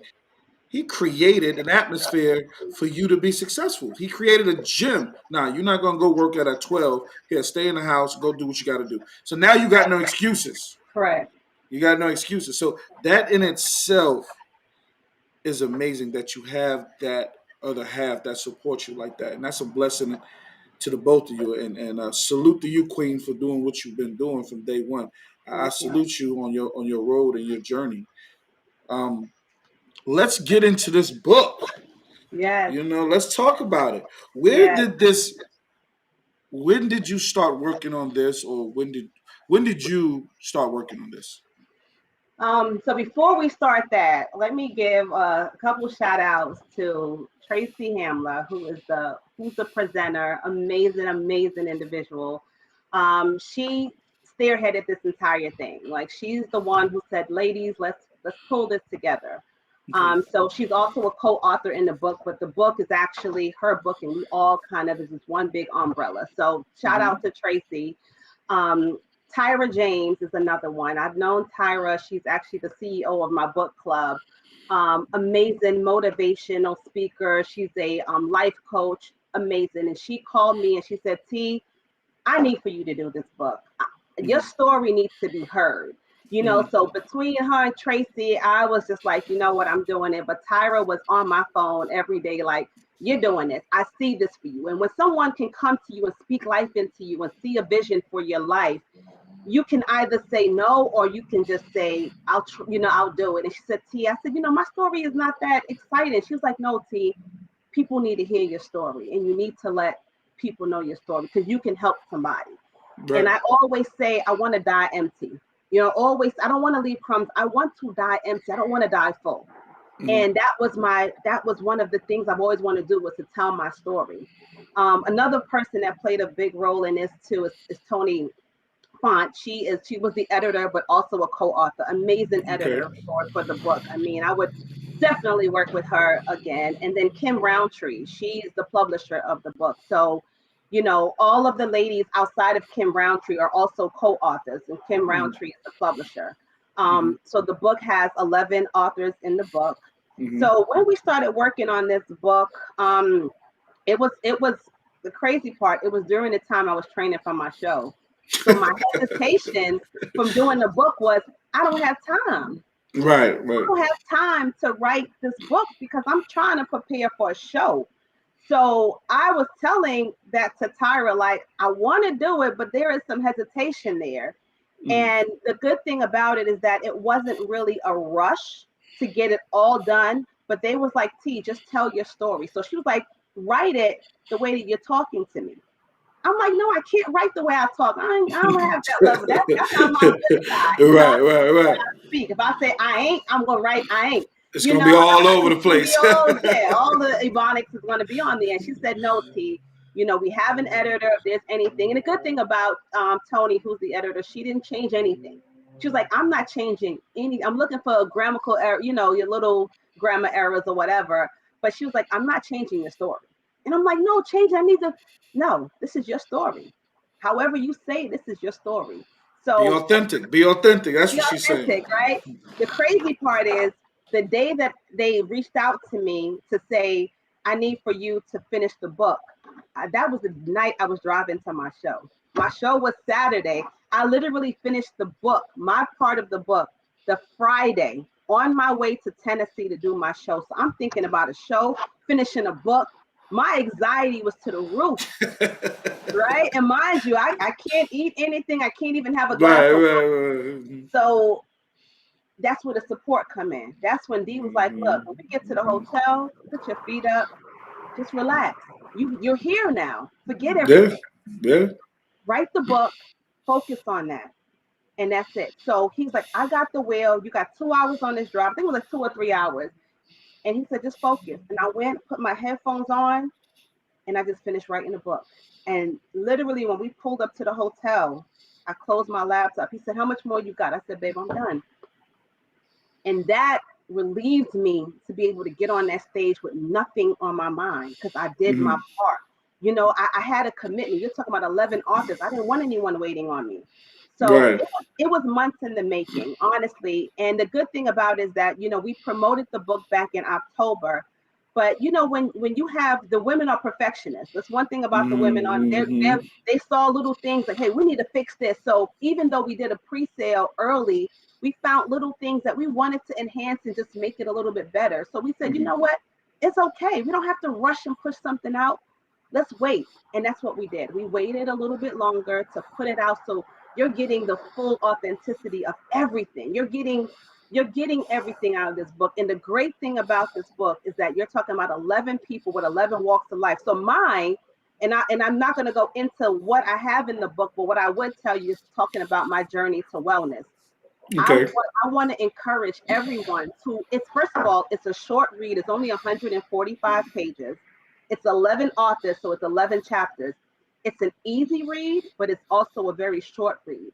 he created an atmosphere for you to be successful. He created a gym. Now, you're not going to go work out at 12. Here, stay in the house, go do what you got to do. So now you got no excuses. Correct. You got no excuses. So that in itself is amazing that you have that other half that supports you like that. And that's a blessing to the both of you, and salute to you, Queen, for doing what you've been doing from day one. I Thank you. salute you on your road and your journey. Um, let's get into this book. Yes. Let's talk about it. Where Yes. did this? When did you start working on this, or when did you start working on this? So before we start that, let me give a couple shout outs to Tracy Hamler, who's the presenter, amazing, amazing individual. She spearheaded this entire thing. Like she's the one who said, "Ladies, let's pull this together." Okay. So she's also a co-author in the book, but the book is actually her book, and we all kind of is this one big umbrella. So shout Mm-hmm. out to Tracy. Um, Tyra James is another one. I've known Tyra. She's actually the CEO of my book club. Amazing motivational speaker. She's a life coach, amazing. And she called me and she said, T, I need for you to do this book. Your Mhm. story needs to be heard. Mhm. So between her and Tracy, I was just like, you know what, I'm doing it. But Tyra was on my phone every day, like, you're doing this. I see this for you. And when someone can come to you and speak life into you and see a vision for your life, you can either say no or you can just say I'll do it. And she said, T, I said, my story is not that exciting. She was like, no, T, people need to hear your story and you need to let people know your story because you can help somebody. And Right. I always say I want to die empty. Always, I don't want to leave crumbs. I want to die empty. I don't want to die full. Mhm. And that was one of the things I've always wanted to do, was to tell my story. Another person that played a big role in this too is Tony Font. She was the editor, but also a co-author. Amazing Okay. editor for the book. I mean, I would definitely work with her again. And then Kim Roundtree, she's the publisher of the book. So, all of the ladies outside of Kim Roundtree are also co-authors, and Kim Mhm. Roundtree is the publisher. Mhm. So the book has 11 authors in the book. Mhm. So when we started working on this book, it was the crazy part. It was during the time I was training for my show. So my hesitation from doing the book was, I don't have time. Right. I Right. don't have time to write this book because I'm trying to prepare for a show. So I was telling that to Tyra, like, I want to do it, but there is some hesitation there. Mhm. And the good thing about it is that it wasn't really a rush to get it all done, but they was like, T, just tell your story. So she was like, write it the way that you're talking to me. I'm like, no, I can't write the way I talk. I don't have that level. That's not my good side. Right. Right. Right. Speak. If I say I ain't, I'm gonna write I ain't. It's You gonna know, be all over the it's gonna be place. all there. All the ebonics is gonna be on there. And she said, no, T. We have an editor if there's anything. And the good thing about Tony, who's the editor, she didn't change anything. She was like, I'm not changing any. I'm looking for a grammatical error, your little grammar errors or whatever. But she was like, I'm not changing your story. And I'm like, no, change. I need to. No, this is your story. However you say, this is your story. Be So authentic. Be authentic. That's be what she's saying. authentic, right? The crazy part is the day that they reached out to me to say, I need for you to finish the book. That was the night I was driving to my show. My show was Saturday. I literally finished the book, my part of the book, the Friday on my way to Tennessee to do my show. So I'm thinking about a show, finishing a book. My anxiety was to the roof, right? And mind you, I can't eat anything. I can't even have a glass Right. of Right. water. Right. So that's where the support come in. That's when D was like, look, when we get to the hotel, put your feet up, just relax. You're here now. Forget Yeah. everything. Yeah. Write the book, focus on that. And that's it. So he's like, I got the wheel. You got 2 hours on this drive. I think it was like 2 or 3 hours. And he said, just focus. And I went, put my headphones on, and I just finished writing the book. And literally when we pulled up to the hotel, I closed my laptop. He said, how much more you got? I said, babe, I'm done. And that relieved me to be able to get on that stage with nothing on my mind because I did my Hmm. part. I had a commitment. You're talking about 11 authors. I didn't want anyone waiting on me. So Right. it was months in the making, honestly. And the good thing about it is that, we promoted the book back in October. But when you have, the women are perfectionists. That's one thing about the women on there. Hmm. They saw little things like, hey, we need to fix this. So even though we did a pre-sale early, we found little things that we wanted to enhance and just make it a little bit better. So we said, you Hmm. know what? It's okay. We don't have to rush and push something out. Let's wait. And that's what we did. We waited a little bit longer to put it out. So you're getting the full authenticity of everything. You're getting everything out of this book. And the great thing about this book is that you're talking about 11 people with 11 walks of life. So mine, and I'm not going to go into what I have in the book, but what I would tell you is talking about my journey to wellness. I Okay. want I want to encourage everyone to. It's first of all, it's a short read. It's only 145 pages. It's 11 authors, so it's 11 chapters. It's an easy read, but it's also a very short read.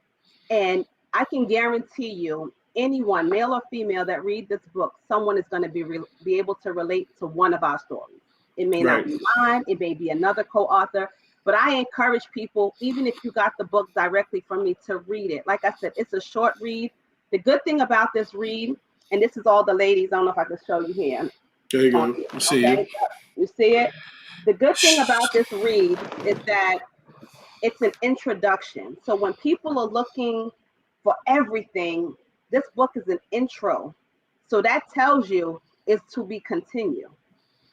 And I can guarantee you, anyone, male or female, that read this book, someone is going to be able to relate to one of our stories. It may not Right. be mine. It may be another co-author. But I encourage people, even if you got the book directly from me, to read it. Like I said, it's a short read. The good thing about this read And this is all the ladies. I don't know if I can show you here There you on go. here. I see Okay, you. yep. You see it. The good thing about this read is that it's an introduction. So when people are looking for everything, this book is an intro. So that tells you it's to be continued.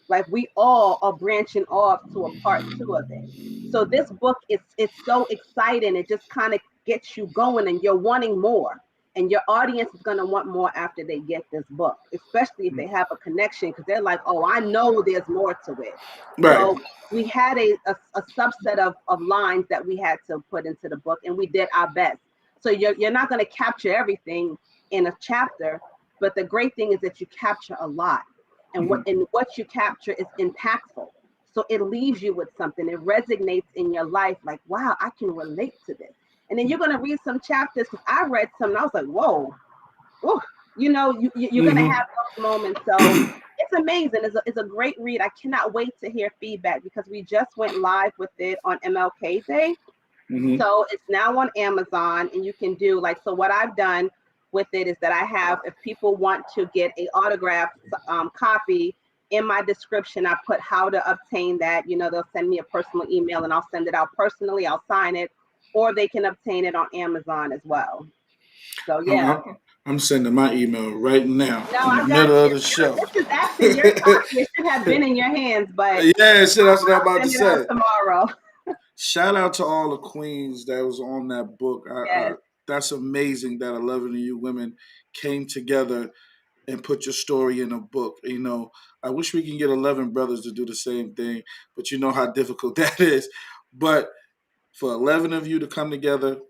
Like we all are branching off to a part two of it. So this book is it's so exciting. It just kind of gets you going and you're wanting more. And your audience is going to want more after they get this book, especially if they have a connection because they're like, oh, I know there's more to it. Right. So we had a subset of lines that we had to put into the book and we did our best. So you're not going to capture everything in a chapter, but the great thing is that you capture a lot Mhm. and what you capture is impactful. So it leaves you with something. It resonates in your life like, wow, I can relate to this. And then you're going to read some chapters because I read some and I was like, whoa, whoa. You're going to Mhm. have those moments. So it's amazing. It's a great read. I cannot wait to hear feedback because we just went live with it on MLK Day. Mhm. So it's now on Amazon, and you can do like so. What I've done with it is that I have, if people want to get a autographed copy, in my description, I put how to obtain that. They'll send me a personal email, and I'll send it out personally. I'll sign it, or they can obtain it on Amazon as well. So yeah. I'm sending my email right now No, in the I got middle of you. the show. This is actually your copy. It should have been in your hands, but Yeah, shit, that's what I'm I'll about to send it out say. tomorrow. Shout out to all the queens that was on that book. Yes. That's amazing that 11 of you women came together and put your story in a book. I wish we can get 11 brothers to do the same thing, but you know how difficult that is. But for 11 of you to come together,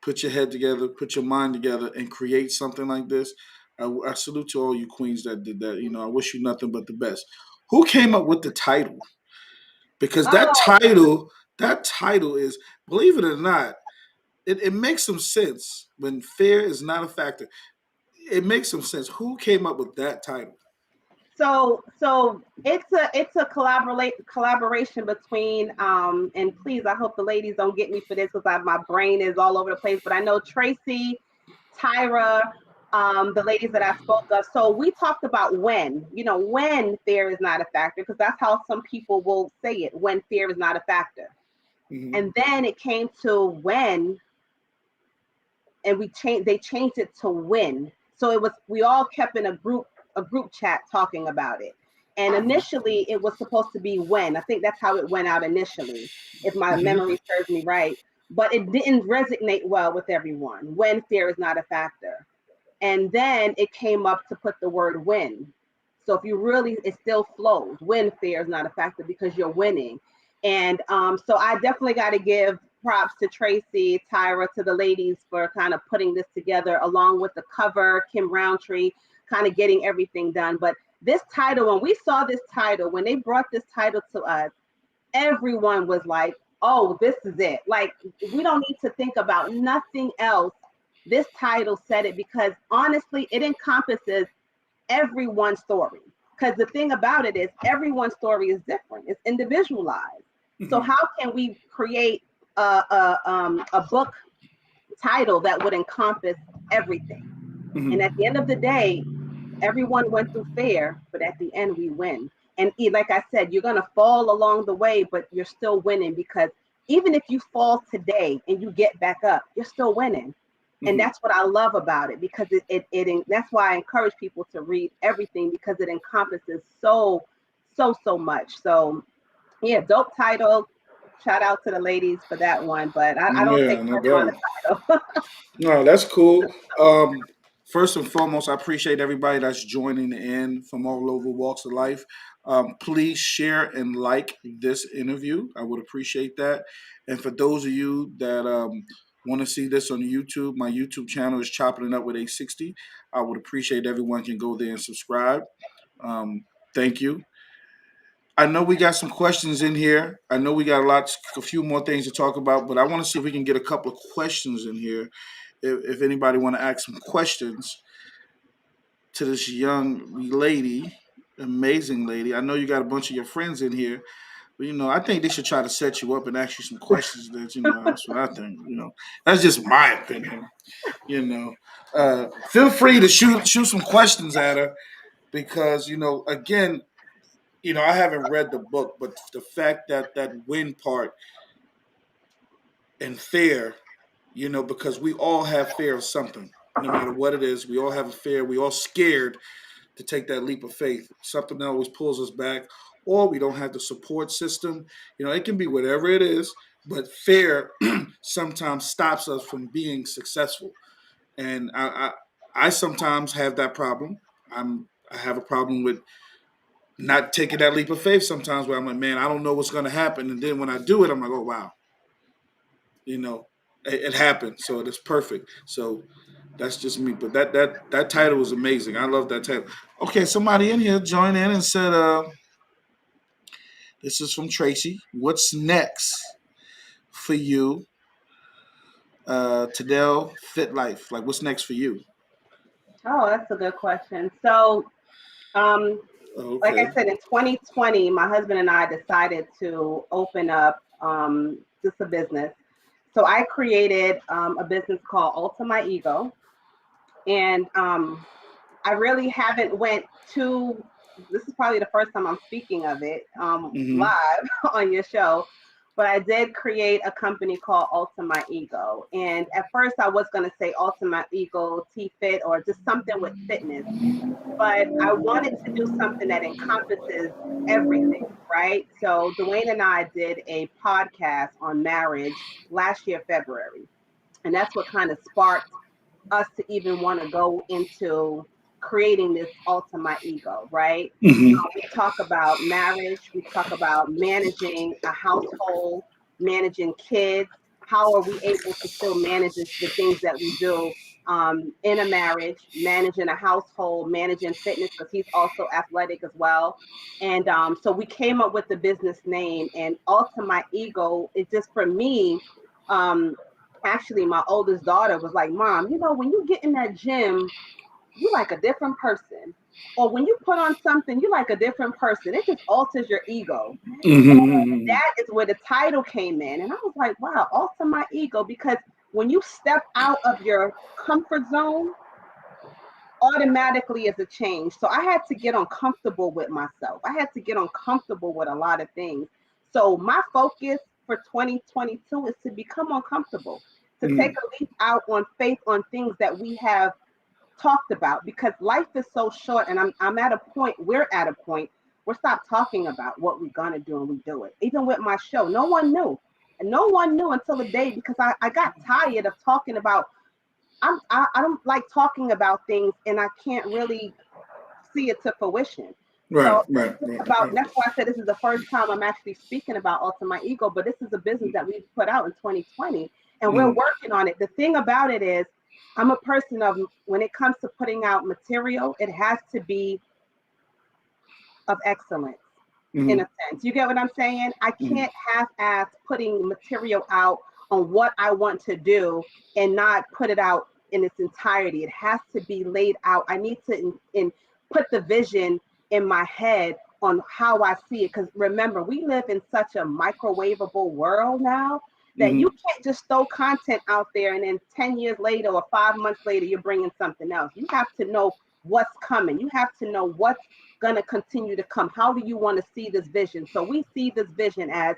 put your head together, put your mind together, and create something like this, I salute to all you queens that did that. I wish you nothing but the best. Who came up with the title? Because Oh, that title is, believe it or not, it makes some sense when fear is not a factor. It makes some sense. Who came up with that title? so it's a collaboration between and please I hope the ladies don't get me for this because my brain is all over the place, but I know Tracy, Tyra, the ladies that I spoke of. So we talked about when fear is not a factor, because that's how some people will say it, when fear is not a factor. Mm-hmm. And then it came to when, and they changed it to win. So we all kept in a group chat talking about it. And initially it was supposed to be when. I think that's how it went out initially, if my Mm-hmm. memory serves me right. But it didn't resonate well with everyone. When fear is not a factor. And then it came up to put the word win. So if you really, it still flows. Win fear is not a factor because you're winning. And so I definitely got to give props to Tracy, Tyra, to the ladies for kind of putting this together along with the cover, Kim Roundtree, kind of getting everything done. But this title, when we saw this title, when they brought this title to us, everyone was like, oh, this is it. Like, we don't need to think about nothing else. This title said it because honestly, it encompasses everyone's story. Because the thing about it is, everyone's story is different, it's individualized. So, Mm-hmm. how can we create a book title that would encompass everything? And at Mm-hmm. the end of the day, everyone went through fear, but at the end we win. And like I said, you're gonna fall along the way, but you're still winning because even if you fall today and you get back up, you're still winning. And Mm-hmm. that's what I love about it because that's why I encourage people to read everything because it encompasses so much. So yeah, dope title. Shout out to the ladies for that one, but I don't take Yeah, no credit on doubt. the title. No, that's cool. First and foremost, I appreciate everybody that's joining in from all over walks of life. Please share and like this interview. I would appreciate that. And for those of you that want to see this on YouTube, my YouTube channel is Chopping It Up with A60. I would appreciate everyone can go there and subscribe. Thank you. I know we got some questions in here. I know we got a few more things to talk about, but I want to see if we can get a couple of questions in here. If anybody want to ask some questions to this young lady, amazing lady. I know you got a bunch of your friends in here. But I think they should try to set you up and ask you some questions that That's what I think. That's just my opinion. You know, feel free to shoot some questions at her because again, I haven't read the book, but the fact that that win part and fear, because we all have fear of something, no matter what it is. We all have a fear. We all scared to take that leap of faith. Something that always pulls us back, or we don't have the support system. It can be whatever it is, but fear sometimes stops us from being successful. And I sometimes have that problem. I have a problem with not taking that leap of faith sometimes, where I'm like, man, I don't know what's going to happen, and then when I do it, I'm like, oh wow, you know, it happened, so it's perfect. So that's just me. But that title was amazing. I love that title. Okay, somebody in here joined in and said, "This is from Tracy. What's next for you, Tennille Fit Life? Like, what's next for you?" Oh, that's a good question. So, um, like I Okay. said, in 2020, my husband and I decided to open up just a business. So I created a business called Alter My Ego, and I really haven't went to. This is probably the first time I'm speaking of it Mm-hmm. live on your show, but I did create a company called Ultimate Ego. And at first, I was going to say Ultimate Ego T Fit or just something with fitness, but I wanted to do something that encompasses everything, right? So Dwayne and I did a podcast on marriage last year, February, and that's what kind of sparked us to even want to go into creating this ultimate ego, right? Mm-hmm. We talk about marriage, we talk about managing a household, managing kids. How are we able to still manage the things that we do in a marriage, managing a household, managing fitness, because he's also athletic as well. And so we came up with the business name, and Ultimate Ego is just for me. Um, Actually, my oldest daughter was like, Mom, when you get in that gym, you like a different person. Or when you put on something, you like a different person. It just alters your ego. Mm-hmm. That is where the title came in. And I was like, wow, alter my ego. Because when you step out of your comfort zone, automatically is a change. So I had to get uncomfortable with myself. I had to get uncomfortable with a lot of things. So my focus for 2022 is to become uncomfortable, to take Mm-hmm. a leap out on faith on things that we have talked about, because life is so short, and I'm at a point, we're at a point, we're stop talking about what we're gonna do and we do it. Even with my show, no one knew. And no one knew until the day, because I got tired of talking about I don't like talking about things and I can't really see it to fruition. Right. So Right. it's Right. about, Right. that's why I said this is the first time I'm actually speaking about Ultimate Ego, but this is a business that we've put out in 2020 and we're Mm-hmm. working on it. The thing about it is I'm a person of, when it comes to putting out material, it has to be of excellence in Mm-hmm. a sense. You get what I'm saying? I Mm-hmm. can't half-ass putting material out on what I want to do and not put it out in its entirety. It has to be laid out. I need to put the vision in my head on how I see it. Because remember, we live in such a microwavable world now that you Mm-hmm. can't just throw content out there and then 10 years later or 5 months later, you're bringing something else. You have to know what's coming. You have to know what's going to continue to come. How do you want to see this vision? So we see this vision as,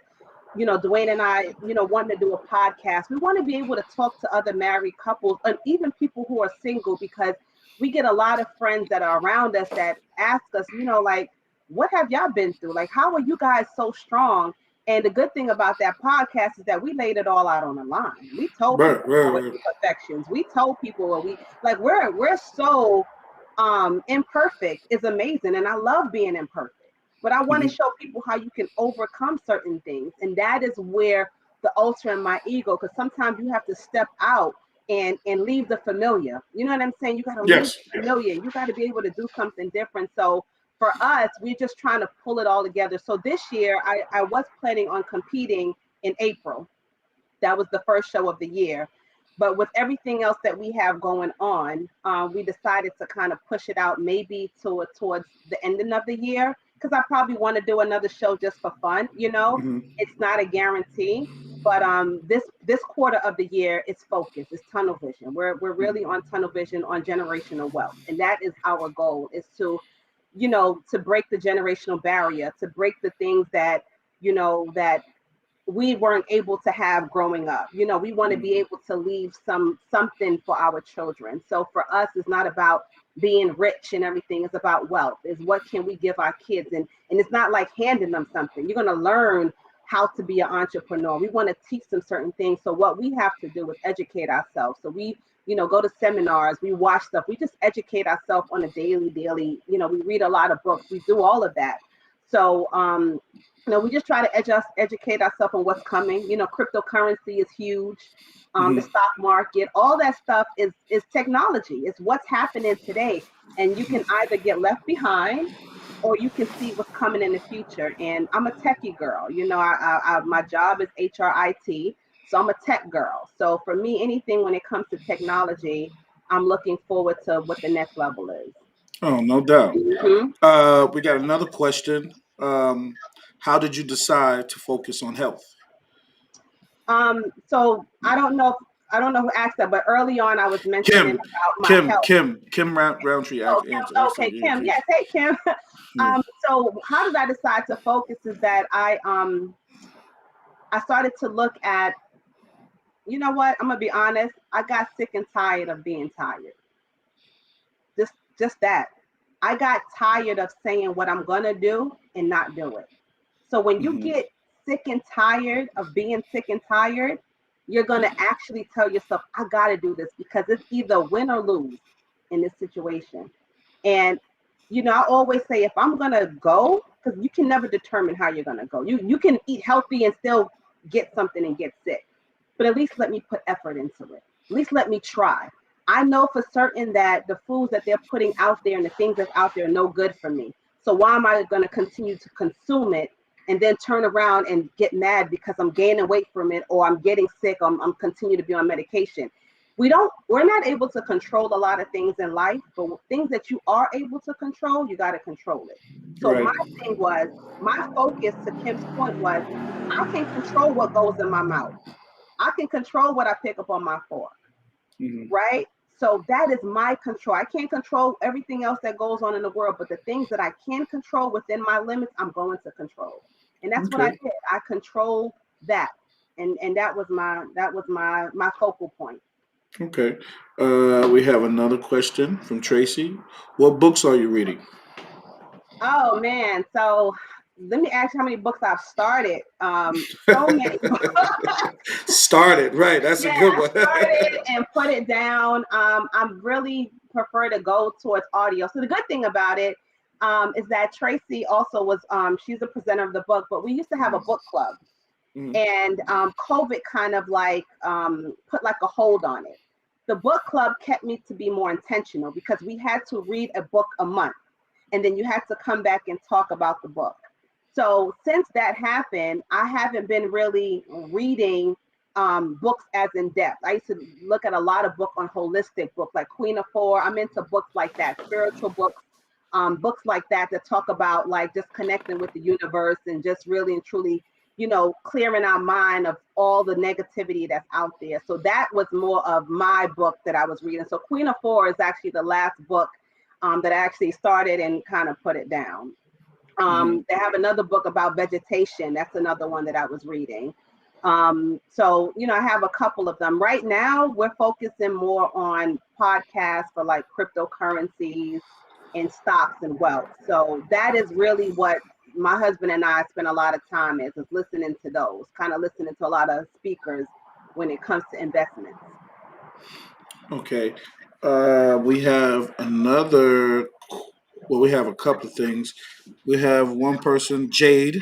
Dwayne and I, wanting to do a podcast. We want to be able to talk to other married couples and even people who are single, because we get a lot of friends that are around us that ask us, like, what have y'all been through? Like, how are you guys so strong? And the good thing about that podcast is that we laid it all out on the line. We told Right. people our Right. Right. imperfections. We told people what we like. We're so imperfect is amazing, and I love being imperfect, but I want to Mm-hmm. show people how you can overcome certain things, and that is where the ulcer in my ego, because sometimes you have to step out and leave the familiar. You know what I'm saying? You got to leave Yes. the familiar. You got to be able to do something different. So for us, we're just trying to pull it all together. So this year, I was planning on competing in April. That was the first show of the year. But with everything else that we have going on, we decided to kind of push it out maybe towards the ending of the year, because I probably want to do another show just for fun. Hmm. It's not a guarantee. But this quarter of the year is focus, it's tunnel vision. We're really on tunnel vision on generational wealth, and that is our goal: is to to break the generational barrier, to break the things that that we weren't able to have growing up. We want to be able to leave something for our children. So for us, it's not about being rich and everything. It's about wealth. Is what can we give our kids? And it's not like handing them something. You're going to learn how to be an entrepreneur. We want to teach them certain things. So what we have to do is educate ourselves. So we go to seminars, we watch stuff, we just educate ourselves on a daily. We read a lot of books, we do all of that. So we just try to educate ourselves on what's coming. Cryptocurrency is huge. The Hmm. stock market, all that stuff is technology. It's what's happening today, and you can either get left behind, or you can see what's coming in the future. And I'm a techie girl. My job is HRIT, so I'm a tech girl. So for me, anything when it comes to technology, I'm looking forward to what the next level is. Oh, no doubt. Mhm. We got another question. How did you decide to focus on health? So I don't know who asked that, but early on I was mentioning Kim, about my Kim, health. Kim, Kim Roundtree Oh, asked Kim. that. Okay, Yeah, Kim. Kim. Yes, hey, Kim. Yeah. So how did I decide to focus? Is that I started to look at, you know what? I'm gonna be honest. I got sick and tired of being tired. Just that. I got tired of saying what I'm gonna do and not do it. So when you Hmm. get sick and tired of being sick and tired, you're going to actually tell yourself, I got to do this, because it's either win or lose in this situation. And, I always say, if I'm going to go, because you can never determine how you're going to go. You can eat healthy and still get something and get sick, but at least let me put effort into it. At least let me try. I know for certain that the foods that they're putting out there and the things that's out there are no good for me. So why am I going to continue to consume it and then turn around and get mad because I'm gaining weight from it, or I'm getting sick, or I'm continue to be on medication? We're not able to control a lot of things in life, but things that you are able to control, you got to control it. So Right. my focus, to Kim's point, was I can control what goes in my mouth. I can control what I pick up on my fork, Hmm. right? So that is my control. I can't control everything else that goes on in the world, but the things that I can control within my limits, I'm going to control. And that's what I Okay. did. I controlled that. And that was my focal point. Okay. We have another question from Tracy. What books are you reading? Oh man. So let me ask you how many books I've started. So many. Started. Right. That's a Yeah, good I one. started and put it down. I'm really prefer to go towards audio. So the good thing about it is that Tracy also was she's a presenter of the book, but we used to have a book club, Mhm. and COVID kind of like put like a hold on it. The book club kept me to be more intentional because we had to read a book a month, and then you had to come back and talk about the book. So since that happened, I haven't been really reading books as in depth. I used to look at a lot of books on holistic books like Queen of Four. I'm into books like that, spiritual books, books like that talk about like just connecting with the universe and just really and truly, clearing our mind of all the negativity that's out there. So that was more of my book that I was reading. So Queen of Four is actually the last book that I actually started and kind of put it down. Mhm. They have another book about vegetation. That's another one that I was reading. So, I have a couple of them. Right now, we're focusing more on podcasts for like cryptocurrencies and stocks and wealth. So that is really what my husband and I spend a lot of time is listening to those, kind of listening to a lot of speakers when it comes to investments. Okay. We have another. Well, we have a couple of things. We have one person, Jade,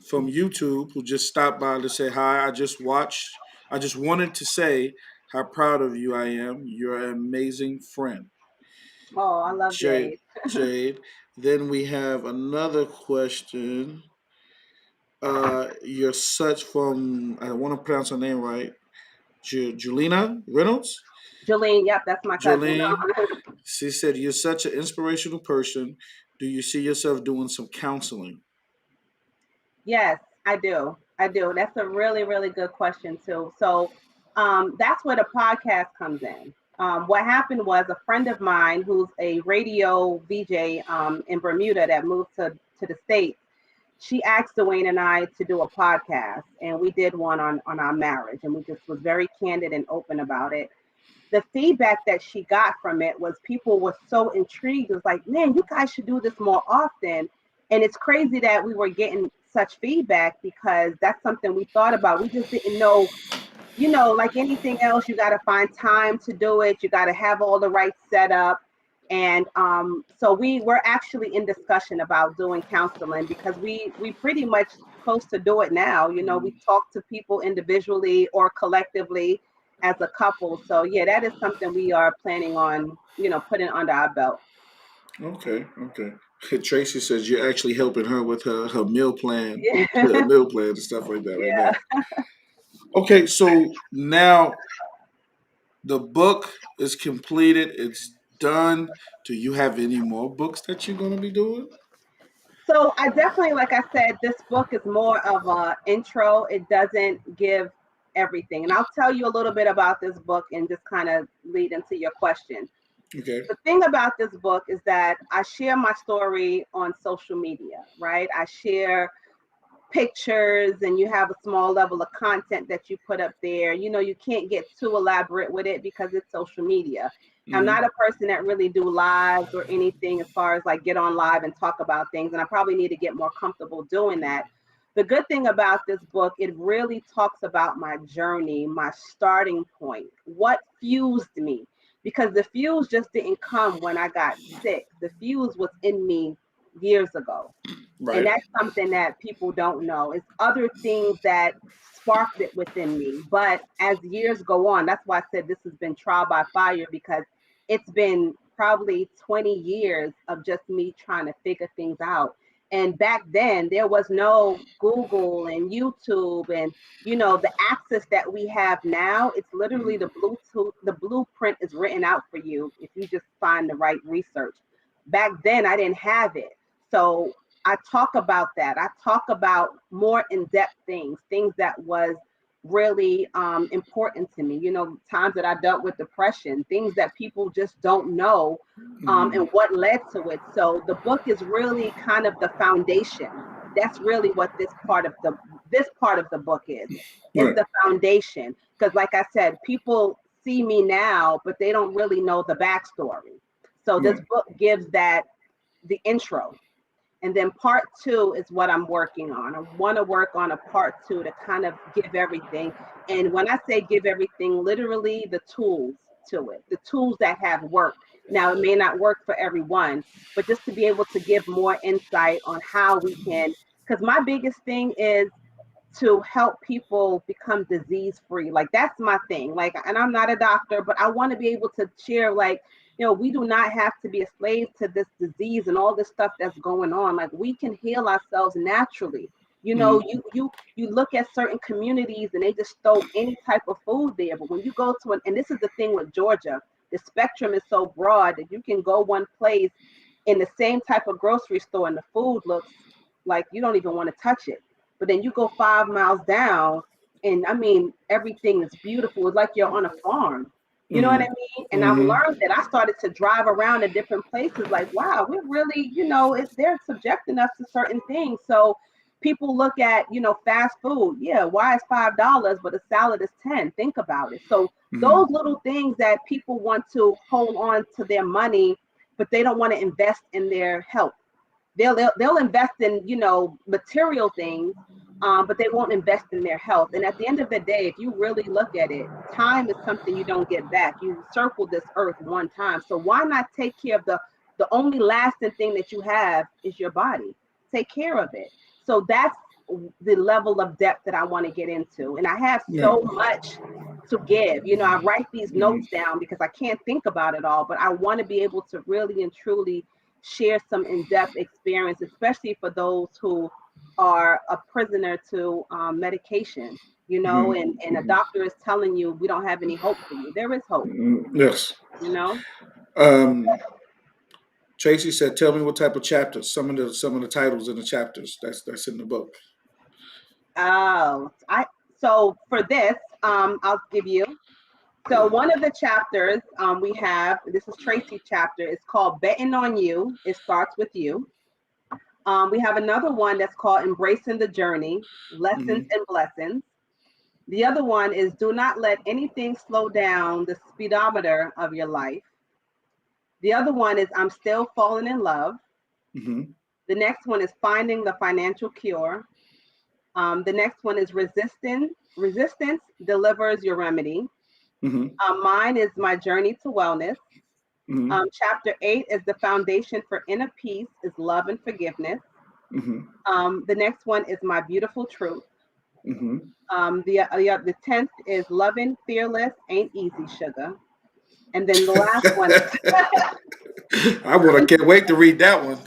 from YouTube, who just stopped by to say hi. I just watched. I just wanted to say how proud of you I am. You're an amazing friend, Oh, I love Jade. Jade. Jade. Then we have another question. You're such from. I want to pronounce her name right. Julina Reynolds. Jolene, yep, that's my cousin. Jolene. She said, "You're such an inspirational person. Do you see yourself doing some counseling? Yes, I do. I do. That's a really, really good question too. So that's where the podcast comes in. What happened was a friend of mine who's a radio VJ in Bermuda that moved to the States. She asked Dwayne and I to do a podcast, and we did one on our marriage, and we just was very candid and open about it. The feedback that she got from it was people were so intrigued. It was like, man, you guys should do this more often. And it's crazy that we were getting such feedback because that's something we thought about. We just didn't know, like anything else, you got to find time to do it. You got to have all the right setup. And so we were actually in discussion about doing counseling because we pretty much close to do it now. We talk to people individually or collectively as a couple. So yeah, that is something we are planning on, putting under our belt. Okay, okay. Tracy says you're actually helping her with her meal plan, Yeah. meal plan and stuff like that right Yeah. now. Okay, so now the book is completed. It's done. Do you have any more books that you're going to be doing? So I definitely, like I said, this book is more of a intro. It doesn't give everything. And I'll tell you a little bit about this book and just kind of lead into your question. Okay. The thing about this book is that I share my story on social media, right? I share pictures and you have a small level of content that you put up there. You can't get too elaborate with it because it's social media. I'm Mm-hmm. not a person that really do lives or anything as far as like get on live and talk about things. And I probably need to get more comfortable doing that. The good thing about this book, it really talks about my journey, my starting point, what fused me. Because the fuse just didn't come when I got sick. The fuse was in me years ago, and Right. that's something that people don't know. It's other things that sparked it within me. But as years go on, that's why I said this has been trial by fire because it's been probably 20 years of just me trying to figure things out. And back then, there was no Google and YouTube and the access that we have now. It's literally the Bluetooth. The blueprint is written out for you if you just find the right research. Back then, I didn't have it. So I talk about that. I talk about more in-depth things that was really important to me. Times that I dealt with depression, things that people just don't know, Mm-hmm. and what led to it. So the book is really kind of the foundation. That's really what this part of the book is. It's Right. the foundation because, like I said, people see me now, but they don't really know the backstory. So this Right. book gives that the intro, and then part two is what I'm working on. I want to work on a part two to kind of give everything. And when I say give everything, literally the tools to it, the tools that have worked. Now, it may not work for everyone, but just to be able to give more insight on how we can, because my biggest thing is to help people become disease free. Like that's my thing. Like, and I'm not a doctor, but I want to be able to share, like, we do not have to be a slave to this disease and all this stuff that's going on. Like we can heal ourselves naturally. Mm-hmm. You look at certain communities and they just throw any type of food there. But when you go to and this is the thing with Georgia, the spectrum is so broad that you can go one place in the same type of grocery store and the food looks like you don't even want to touch it. But then you go 5 miles down, and I mean, everything is beautiful. It's like you're on a farm. You know what I Mm-hmm. mean? And I've Mm-hmm. learned that I started to drive around in different places like, wow, we're really, they're subjecting us to certain things. So people look at, fast food. Yeah, why is $5, but a salad is 10? Think about it. So Mm-hmm. those little things that people want to hold on to their money, but they don't want to invest in their health. They'll invest in material things, but they won't invest in their health. And at the end of the day, if you really look at it, time is something you don't get back. You circle this earth one time, so why not take care of the only lasting thing that you have is your body. Take care of it. So that's the level of depth that I want to get into, and I have Right. so much to give. I write these Mm-hmm. notes down because I can't think about it all, but I want to be able to really and truly share some in-depth experience, especially for those who are a prisoner to medication, and a Mm-hmm. doctor is telling you we don't have any hope for you. There is hope, Mm-hmm. Yes. you know. Um, Tracy said, "Tell me what type of chapters. Some of the titles in the chapters that's in the book." Oh, I so for this, I'll give you. So one of the chapters we have, this is Tracy's chapter, it's called Betting on You. It starts with you. We have another one that's called Embracing the Journey, Lessons Hmm. and Blessings. The other one is Do Not Let Anything Slow Down the Speedometer of Your Life. The other one is I'm Still Falling in Love. Hmm. The next one is Finding the Financial Cure. The next one is Resistance Delivers Your Remedy. Hmm. Mine is My Journey to Wellness. Hmm. Chapter 8 is The Foundation for Inner Peace is Love and Forgiveness. Hmm. The next one is My Beautiful Truth. Hmm. The 10th is Loving Fearless Ain't Easy Sugar. And then the last one is Can't wait to read that one.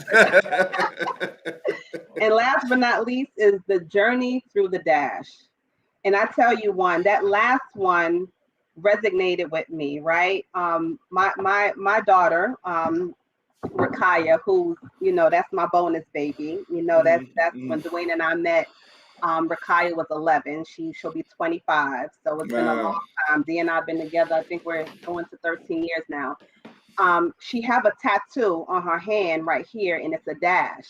and last but not least is The Journey Through the Dash. And I tell you one, that last one resonated with me, right? My daughter, Rakaya, who's, that's my bonus baby. That's when Mm-hmm. Dwayne and I met. Rakaya was 11. She'll be 25. So it's been a long Wow. time. Dee and I've been together. I think we're going to 13 years now. She have a tattoo on her hand right here, and it's a dash.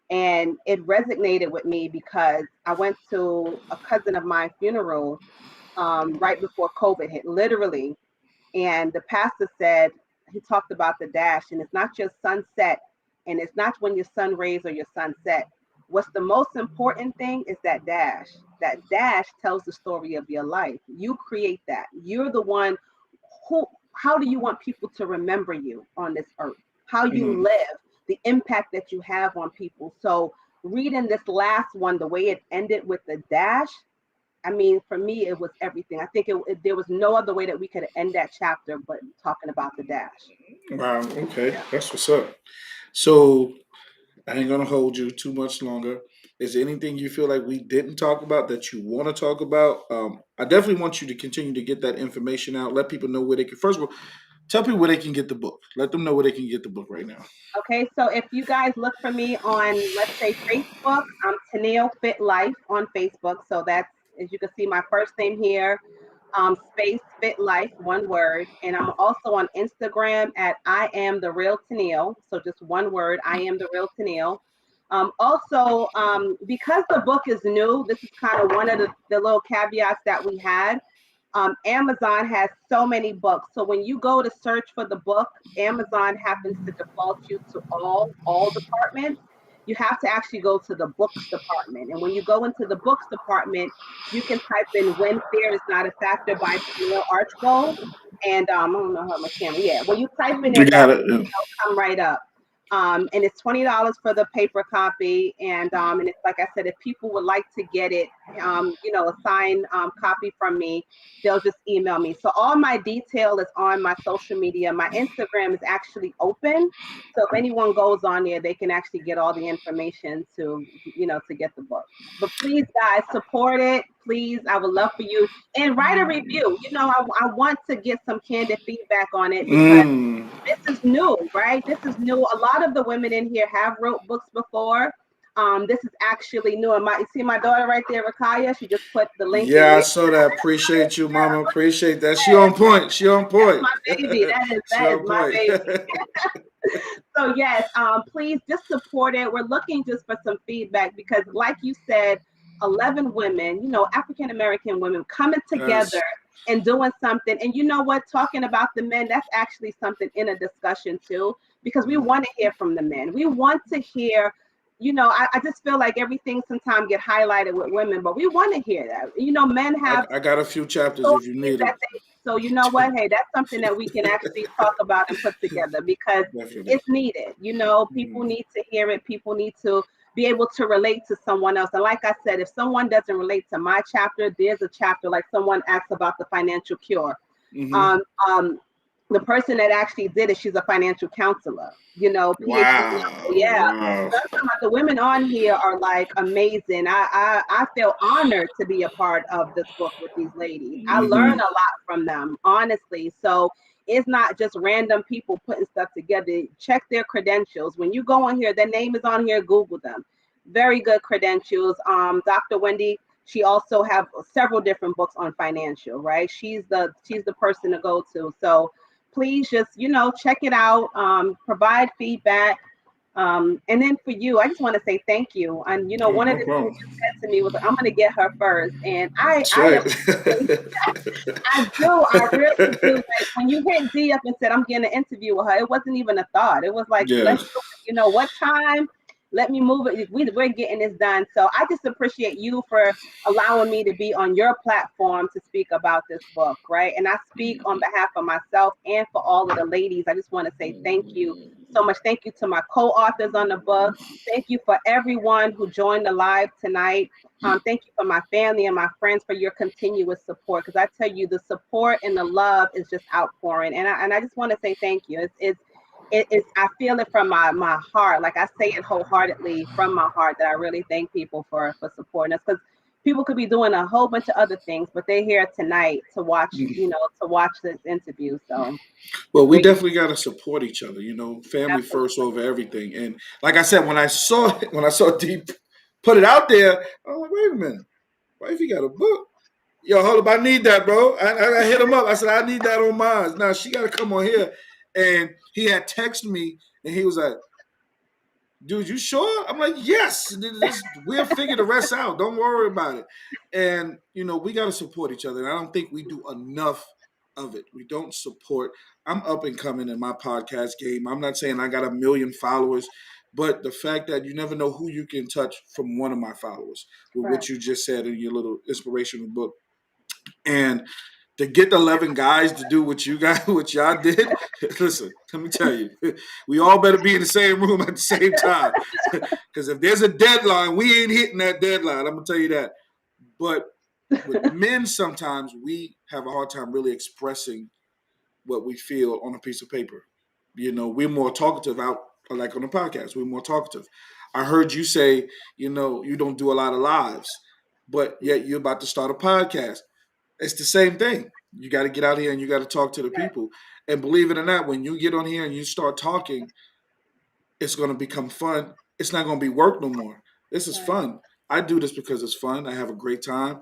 And it resonated with me because I went to a cousin of mine's funeral right before COVID hit, literally. And the pastor said, he talked about the dash, and it's not your sunset, and it's not when your sun rays or your sunset. What's the most important thing is that dash. That dash tells the story of your life. You create that. You're the one who, how do you want people to remember you on this earth? How you Hmm. live, the impact that you have on people. So, reading this last one, the way it ended with the dash, I mean, for me, it was everything. I think there was no other way that we could end that chapter but talking about the dash. Wow. Okay, that's what's up. So I ain't gonna hold you too much longer. Is there anything you feel like we didn't talk about that you want to talk about? I definitely want you to continue to get that information out. Let people know where they can. First of all, tell people where they can get the book. Let them know where they can get the book right now. Okay, so if you guys look for me on, let's say, Facebook, I'm Tennille Fit Life on Facebook. So that's, as you can see, my first name here, space Fit Life, one word. And I'm also on Instagram at I Am the Real Tennille. So just one word, I Am the Real Tennille. Also, because the book is new, this is kind of one of the little caveats that we had. Amazon has so many books. So when you go to search for the book, Amazon happens to default you to all departments. You have to actually go to the books department. And when you go into the books department, you can type in When Fear is Not a Factor by Tennille Archbold. And I don't know how my camera. Yeah, when you type in We it, got that it. come right up. And it's $20 for the paper copy. And it's like I said, if people would like to get it, a signed copy from me, they'll just email me. So all my detail is on my social media. My Instagram is actually open. So if anyone goes on there, they can actually get all the information to get the book. But please, guys, support it. Please, I would love for you. And write a review. I want to get some candid feedback on it because Mm. this is new, right? This is new. A lot of the women in here have wrote books before. This is actually new. And you see my daughter right there, Rakaya. She just put the link in Yeah, I there. saw that. Appreciate you, Mama. Appreciate that. She Yes, on point. She on that's point. my baby. She That is on my point. baby. So yes, please just support it. We're looking just for some feedback because, like you said, 11 women, African American women coming together Yes. and doing something. And you know what? Talking about the men, that's actually something in a discussion too, because we want to hear from the men. We want to hear. I just feel like everything sometimes get highlighted with women, but we want to hear that. Men have I got a few chapters if you stories need that them. they, so you know what? Hey, that's something that we can actually talk about and put together because Definitely. it's needed. People Mhm. need to hear it. People need to be able to relate to someone else. And like I said, if someone doesn't relate to my chapter, there's a chapter like someone asked about the financial cure. Mhm. Um, um, the person that actually did it, she's a financial counselor, PhD level. Wow. Yeah. Wow. So I'm talking about the women on here are like amazing. I feel honored to be a part of this book with these ladies. I learn Mhm. a lot from them, honestly. So it's not just random people putting stuff together. Check their credentials. When you go on here, their name is on here, Google them. Very good credentials. Dr. Wendy, she also have several different books on financial, right? She's the person to go to. So please just, check it out, provide feedback. And then for you, I just want to say thank you. And Oh, one of no the things problem. you said to me was, I'm going to get her first, and I That's I right. appreciate. I do. I really do. Like when you hit D up and said I'm getting an interview with her, it wasn't even a thought. It was like, Yeah. let's do it. What time? Let me move it. We're getting this done. So I just appreciate you for allowing me to be on your platform to speak about this book, right? And I speak on behalf of myself and for all of the ladies. I just want to say thank you so much. Thank you to my co-authors on the book. Thank you for everyone who joined the live tonight. Thank you for my family and my friends for your continuous support. Because I tell you, the support and the love is just outpouring, and I just want to say thank you. It's I feel it from my heart. Like I say it wholeheartedly from my heart that I really thank people for supporting us. Because people could be doing a whole bunch of other things, but they're here tonight to watch, to watch this interview. So Well, we we're definitely got to support each other. Family first definitely over everything. And like I said, when I saw Deep put it out there, I was like, wait a minute, wifey got a book. Yo, hold up, I need that, bro. I hit him up. I said, I need that on mine. Now she got to come on here. And he had texted me, and he was like, dude, you sure? I'm like, yes. We'll figure the rest out. Don't worry about it. And we got to support each other. And I don't think we do enough of it. We don't support. I'm up and coming in my podcast game. I'm not saying I got a million followers, but the fact that you never know who you can touch from one of my followers with right. what you just said in your little inspirational book. And to get the 11 guys to do what you guys, what y'all did, listen, let me tell you, we all better be in the same room at the same time. Because if there's a deadline, we ain't hitting that deadline. I'm going to tell you that. But with men, sometimes we have a hard time really expressing what we feel on a piece of paper. We're more talkative out, like on the podcast, we're more talkative. I heard you say, you don't do a lot of lives, but yet you're about to start a podcast. It's the same thing. You got to get out here and you got to talk to the Right. people. And believe it or not, when you get on here and you start talking, it's going to become fun. It's not going to be work no more. This is Right. fun. I do this because it's fun. I have a great time.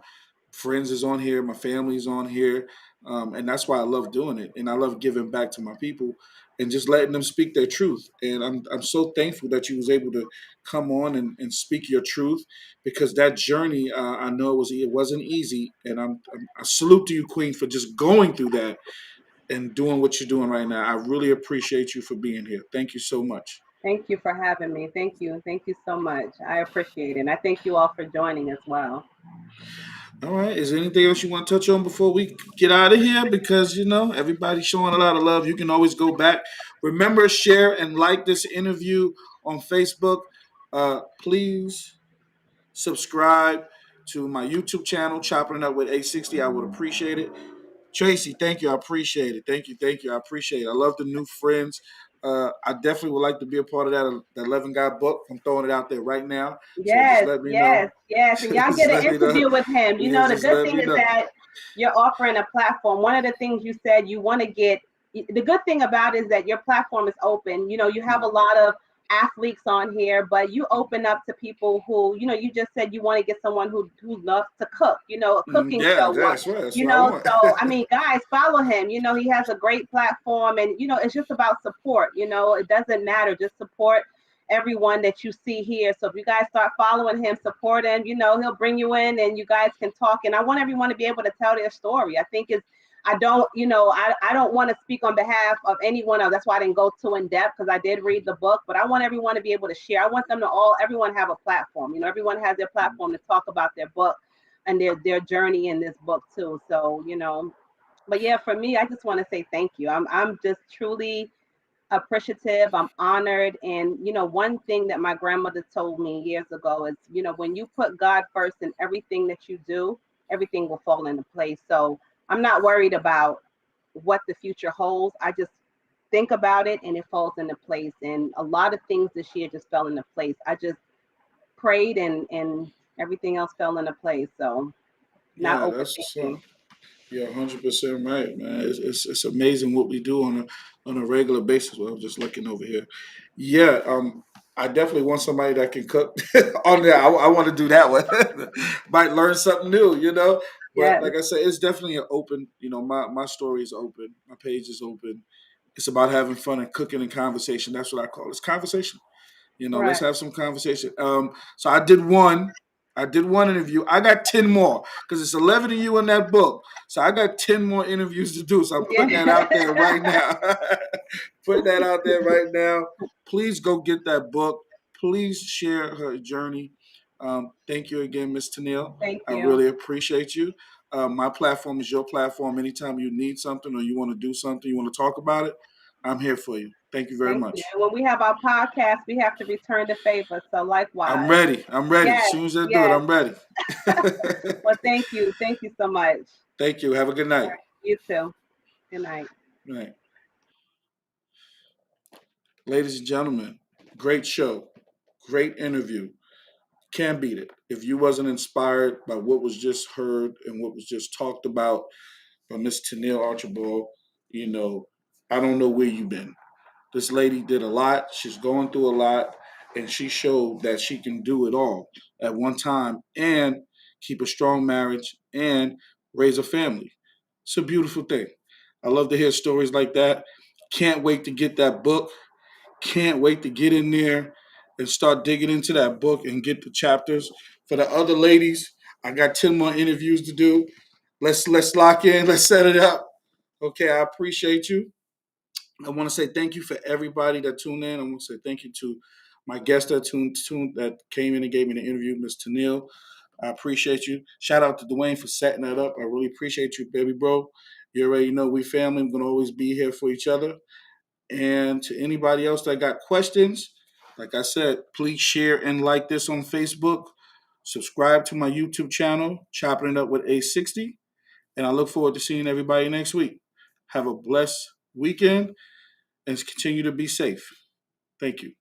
Friends is on here. My family's on here. And that's why I love doing it. And I love giving back to my people and just letting them speak their truth. And I'm so thankful that you was able to come on and speak your truth, because that journey, I know it wasn't easy. And I salute to you, Queen, for just going through that and doing what you're doing right now. I really appreciate you for being here. Thank you so much. Thank you for having me. Thank you. Thank you so much. I appreciate it. And I thank you all for joining as well. All right. Is there anything else you want to touch on before we get out of here? Because everybody's showing a lot of love. You can always go back. Remember, share and like this interview on Facebook. Please subscribe to my YouTube channel, Chopping It Up with 860. I would appreciate it. Tracy, thank you. I appreciate it. Thank you. Thank you. I appreciate it. I love the new friends. I definitely would like to be a part of that 11 guy book. I'm throwing it out there right now. So just Yes, let me yes, know. yes. And y'all Just get an let me know. interview with him. Yeah, The just good let thing me is know. that you're offering a platform. One of the things you said you want to get, the good thing about it is that your platform is open. You have a lot of athletes on here, but you open up to people who, you just said you want to get someone who loves to cook, a cooking Yeah, show one. that's right. That's what I want. So I mean, guys, follow him. He has a great platform, and it's just about support. It doesn't matter, just support everyone that you see here. So if you guys start following him, support him, he'll bring you in and you guys can talk. And I want everyone to be able to tell their story. I think it's I don't, I don't want to speak on behalf of anyone else. That's why I didn't go too in depth, because I did read the book, but I want everyone to be able to share. I want them to everyone have a platform. Everyone has their platform to talk about their book and their journey in this book too. So, but yeah, for me, I just want to say thank you. I'm just truly appreciative. I'm honored. And, one thing that my grandmother told me years ago is, when you put God first in everything that you do, everything will fall into place. So I'm not worried about what the future holds. I just think about it and it falls into place. And a lot of things this year just fell into place. I just prayed and everything else fell into place. So not Yeah, that's what's overthinking. up. You're 100% right, man. It's amazing what we do on a regular basis. Well, I'm just looking over here. Yeah, I definitely want somebody that can cook on there. I want to do that one. Might learn something new, you know. But Yes, like I said, it's definitely an open. You know, my story is open. My page is open. It's about having fun and cooking and conversation. That's what I call it. It's conversation. You know, let's right. have some conversation. So I did one. I did one interview. I got 10 more because it's 11 of you in that book. So I got 10 more interviews to do. So I'm putting that Yeah. out there right now. Putting that out there right now. Please go get that book. Please share her journey. Thank you again, Miss Tennille. Thank I you. really appreciate you. My platform is your platform. Anytime you need something or you want to do something, you want to talk about it, I'm here for you. Thank you very Thank you. much. And when we have our podcast, we have to return the favor. So I'm likewise. ready. I'm ready. As Yes, soon as they do it, yes. I'm ready. Well, thank you. Thank you so much. Thank you. Have a good All night. right. You too. Good night. Right. Ladies and gentlemen, great show. Great interview. Can't beat it. If you wasn't inspired by what was just heard and what was just talked about by Miss Tennille Archbold, you know, I don't know where you've been. This lady did a lot. She's going through a lot, and she showed that she can do it all at one time and keep a strong marriage and raise a family. It's a beautiful thing. I love to hear stories like that. Can't wait to get that book. Can't wait to get in there and start digging into that book and get the chapters. For the other ladies, I got 10 more interviews to do. Let's lock in. Let's set it up. Okay, I appreciate you. I want to say thank you for everybody that tuned in. I want to say thank you to my guest that came in and gave me the interview, Ms. Tennille. I appreciate you. Shout out to Dwayne for setting that up. I really appreciate you, baby bro. You already know we family. We're gonna always be here for each other. And to anybody else that got questions, like I said, please share and like this on Facebook. Subscribe to my YouTube channel, Chopping It Up with A60. And I look forward to seeing everybody next week. Have a blessed weekend and continue to be safe. Thank you.